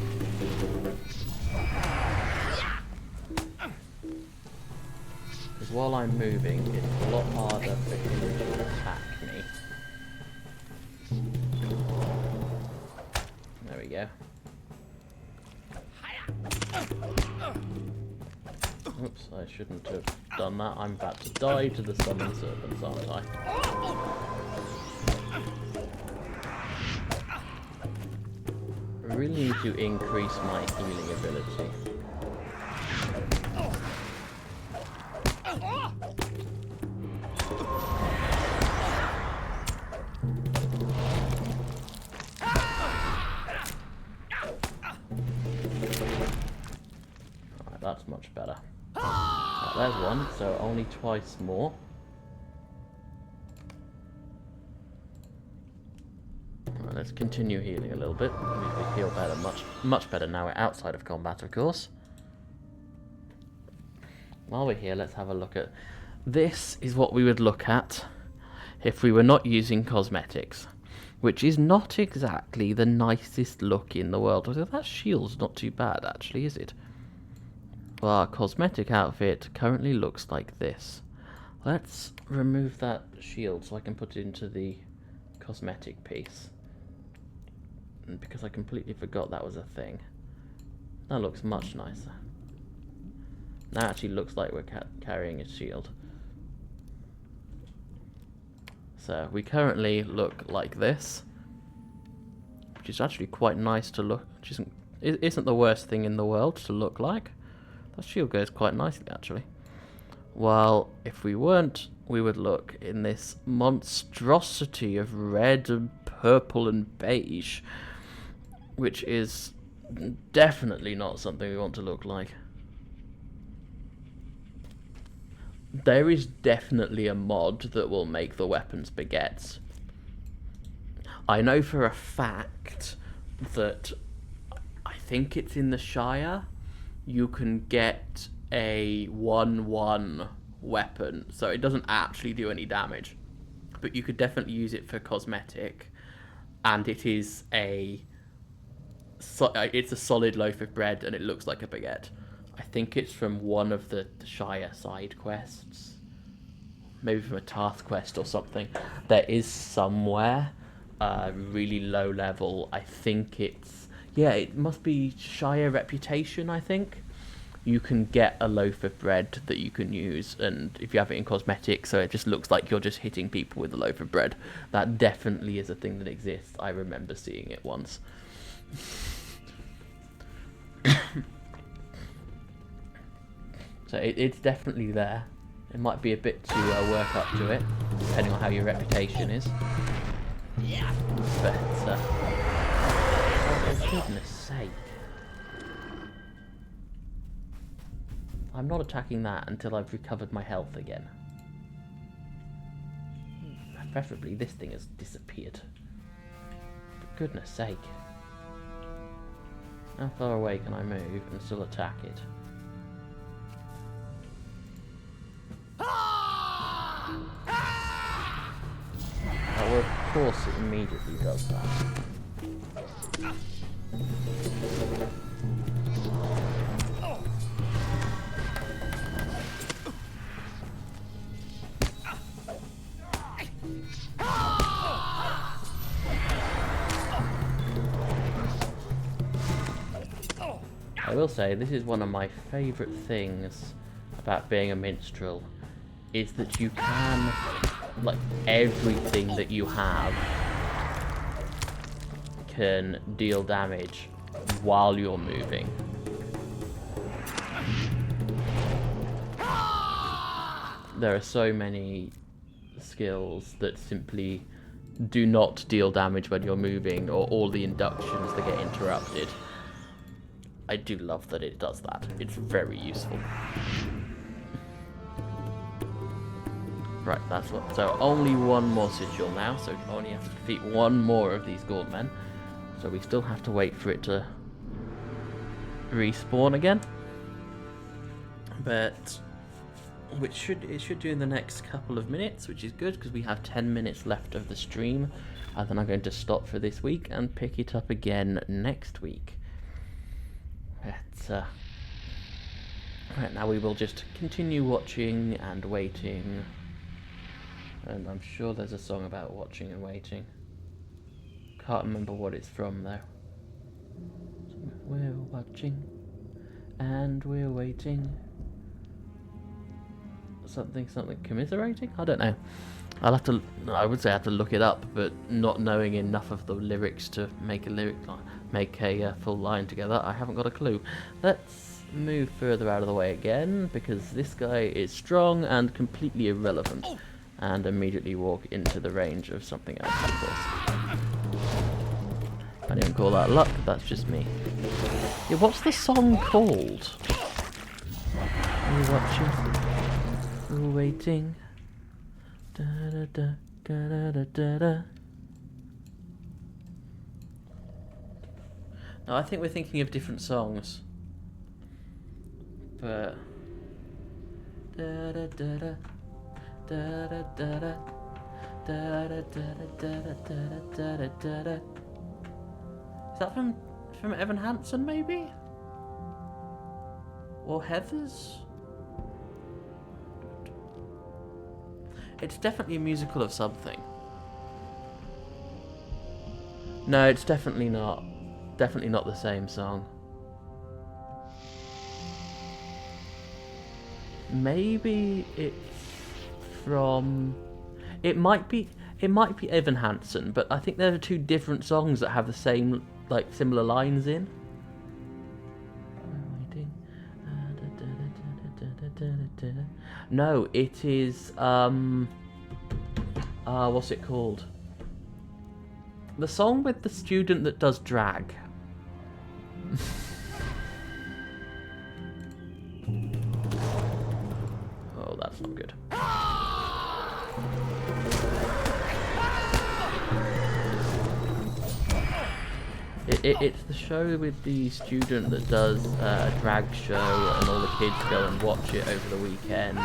Because while I'm moving, it's a lot harder for him to attack me. There we go. Oops, I shouldn't have done that. I'm about to die to the summon serpents, aren't I? really need to increase my healing ability. Alright, that's much better. Right, there's one, so only twice more. Right, let's continue healing a little bit. We heal better, much better now we're outside of combat, of course. While we're here, let's have a look at... This is what we would look at if we were not using cosmetics, which is not exactly the nicest look in the world. Although that shield's not too bad, actually, is it? Well, our cosmetic outfit currently looks like this. Let's remove that shield so I can put it into the cosmetic piece. And because I completely forgot that was a thing. That looks much nicer. That actually looks like we're carrying a shield. So we currently look like this, which is actually quite nice to look. Which isn't the worst thing in the world to look like. That shield goes quite nicely, actually. While if we weren't, we would look in this monstrosity of red and purple and beige, which is definitely not something we want to look like. There is definitely a mod that will make the weapons baguettes. I know for a fact that I think it's in the Shire. You can get a 1/1 weapon, so it doesn't actually do any damage, but you could definitely use it for cosmetic, and it is it's a solid loaf of bread, and it looks like a baguette. I think it's from one of the Shire side quests, maybe from a task quest or something. There is somewhere, really low level. I think it's, yeah, it must be Shire Reputation, I think. You can get a loaf of bread that you can use, and if you have it in cosmetics, so it just looks like you're just hitting people with a loaf of bread. That definitely is a thing that exists. I remember seeing it once. So it's definitely there. It might be a bit to work up to it, depending on how your reputation is. But, oh, for goodness sake. I'm not attacking that until I've recovered my health again. Preferably this thing has disappeared. For goodness sake. How far away can I move and still attack it? Oh, well, of course it immediately does that. I will say, this is one of my favourite things about being a minstrel, is that you can, like, everything that you have can deal damage while you're moving. There are so many skills that simply do not deal damage when you're moving, or all the inductions that get interrupted. I do love that it does that. It's very useful. Right, that's what. So only one more sigil now, so we only have to defeat one more of these gold men. So we still have to wait for it to respawn again. But it should do in the next couple of minutes, which is good because we have 10 minutes left of the stream, and then I'm going to stop for this week and pick it up again next week. But, right, now we will just continue watching and waiting. And I'm sure there's a song about watching and waiting. Can't remember what it's from though. We're watching and we're waiting. Something commiserating? I don't know. I would say I have to look it up, but not knowing enough of the lyrics to make a lyric line. make a full line together. I haven't got a clue. Let's move further out of the way again, because this guy is strong and completely irrelevant. And immediately walk into the range of something else, of course. Can't even call that luck, that's just me. Yeah, what's the song called? Are you watching? We're waiting. Da da da da da da da. No, I think we're thinking of different songs. But da da da da da da da da da da da da da da da. Is that from Evan Hansen, maybe? Or Heathers? It's definitely a musical of something. No, it's definitely not. Definitely not the same song. Maybe it's from... It might be Evan Hansen, but I think there are two different songs that have the same, like, similar lines in. No, it is, what's it called? The song with the student that does drag. Oh, that's not good. It's the show with the student that does a drag show and all the kids go and watch it over the weekend.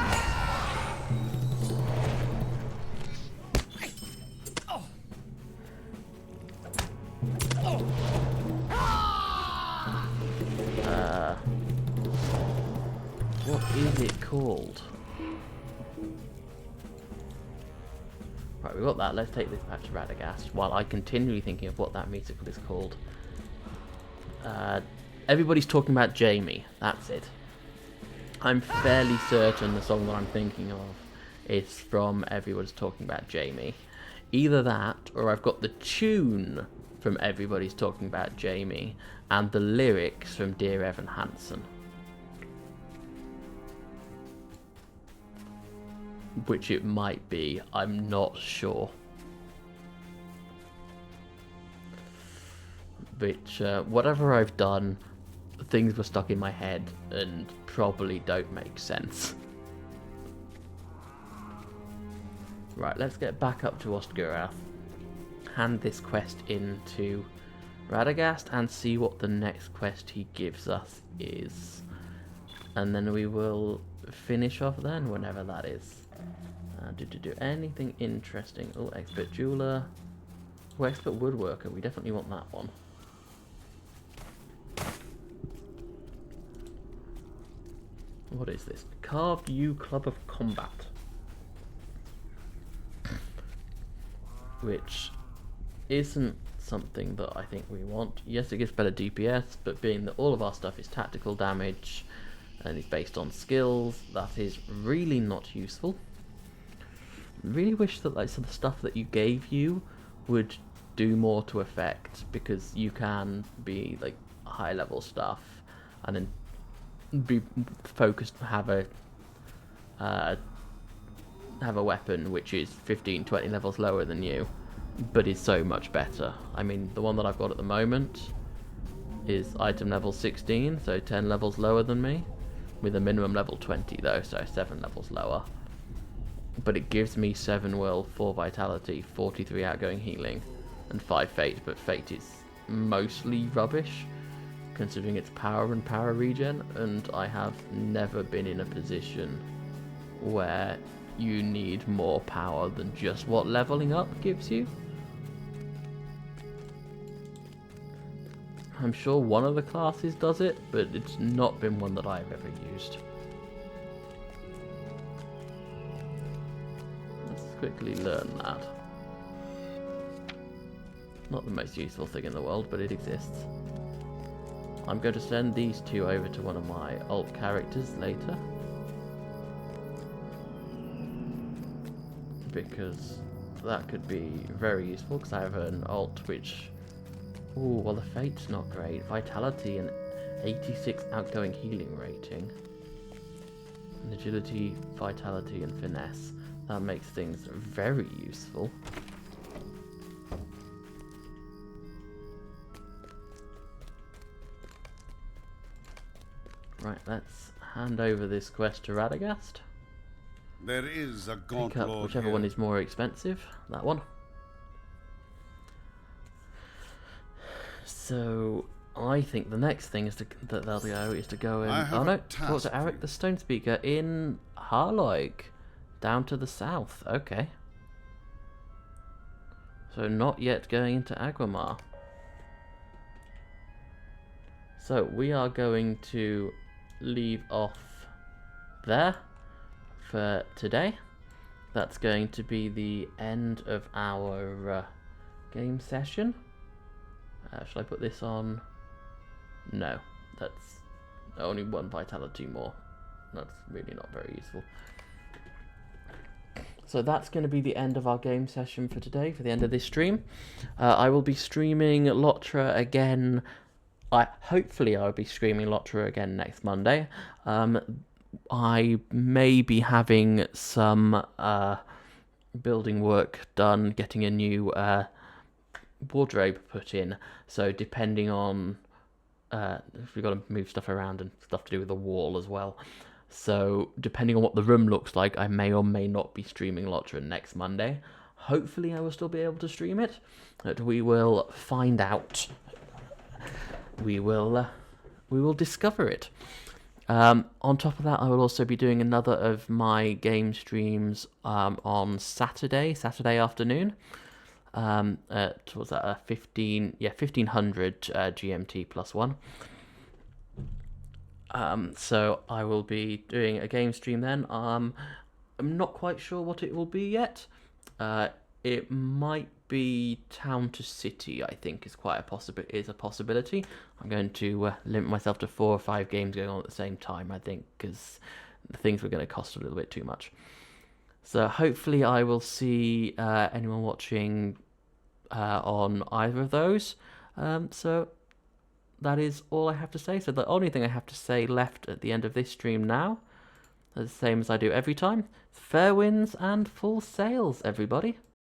What is it called? Right, we got that. Let's take this patch of Radagast while I continually thinking of what that musical is called. Everybody's talking about Jamie. That's it. I'm fairly certain the song that I'm thinking of is from Everybody's Talking About Jamie. Either that, or I've got the tune from Everybody's Talking About Jamie and the lyrics from Dear Evan Hansen. Which it might be, I'm not sure. Which, whatever I've done, things were stuck in my head and probably don't make sense. Right, let's get back up to Ostgurath, hand this quest in to Radagast and see what the next quest he gives us is. And then we will finish off then, whenever that is. Do anything interesting. Oh, expert jeweler. Oh, expert woodworker. We definitely want that one. What is this? Carved U Club of Combat. Which isn't something that I think we want. Yes, it gives better DPS, but being that all of our stuff is tactical damage and is based on skills, that is really not useful. Really wish that, like, some of the stuff that you gave you would do more to effect, because you can be like high level stuff and then be focused to have a weapon which is 15-20 levels lower than you, but is so much better. I mean, the one that I've got at the moment is item level 16, so 10 levels lower than me, with a minimum level 20 though, so 7 levels lower. But it gives me 7 will, 4 vitality, 43 outgoing healing, and 5 fate, but fate is mostly rubbish, considering its power and power regen, and I have never been in a position where you need more power than just what leveling up gives you. I'm sure one of the classes does it, but it's not been one that I've ever used. Let's quickly learn that. Not the most useful thing in the world, but it exists. I'm going to send these two over to one of my alt characters later, because that could be very useful, because I have an alt which Ooh, well the fate's not great. Vitality and 86 outgoing healing rating. And agility, vitality and finesse. That makes things very useful. Right, let's hand over this quest to Radagast. There is a gaunt Pick up lord whichever here. one is more expensive. That one. So I think the next thing is that they'll go is to go and I have oh a no, talk task to for Eric you. the Stone Speaker in Harloig, down to the south. Okay. So not yet going into Aguamar. So we are going to leave off there for today. That's going to be the end of our game session. Should I put this on? No, that's only one vitality more. That's really not very useful. So that's going to be the end of our game session for today, for the end of this stream. I will be streaming LOTRO again. Hopefully I'll be streaming LOTRO again next Monday. I may be having some building work done, getting a new wardrobe put in. So depending on we've got to move stuff around and stuff to do with the wall as well. So depending on what the room looks like, I may or may not be streaming LOTRO next Monday. Hopefully I will still be able to stream it, but we will find out. We will discover it. On top of that, I will also be doing another of my game streams on Saturday afternoon. At what's that? 1500 GMT +1. So I will be doing a game stream then. I'm not quite sure what it will be yet. It might be town to city. I think is a possibility. I'm going to limit myself to 4 or 5 games going on at the same time. I think because the things were going to cost a little bit too much. So hopefully I will see anyone watching on either of those. So that is all I have to say. So the only thing I have to say left at the end of this stream now, the same as I do every time, fair winds and full sails, everybody.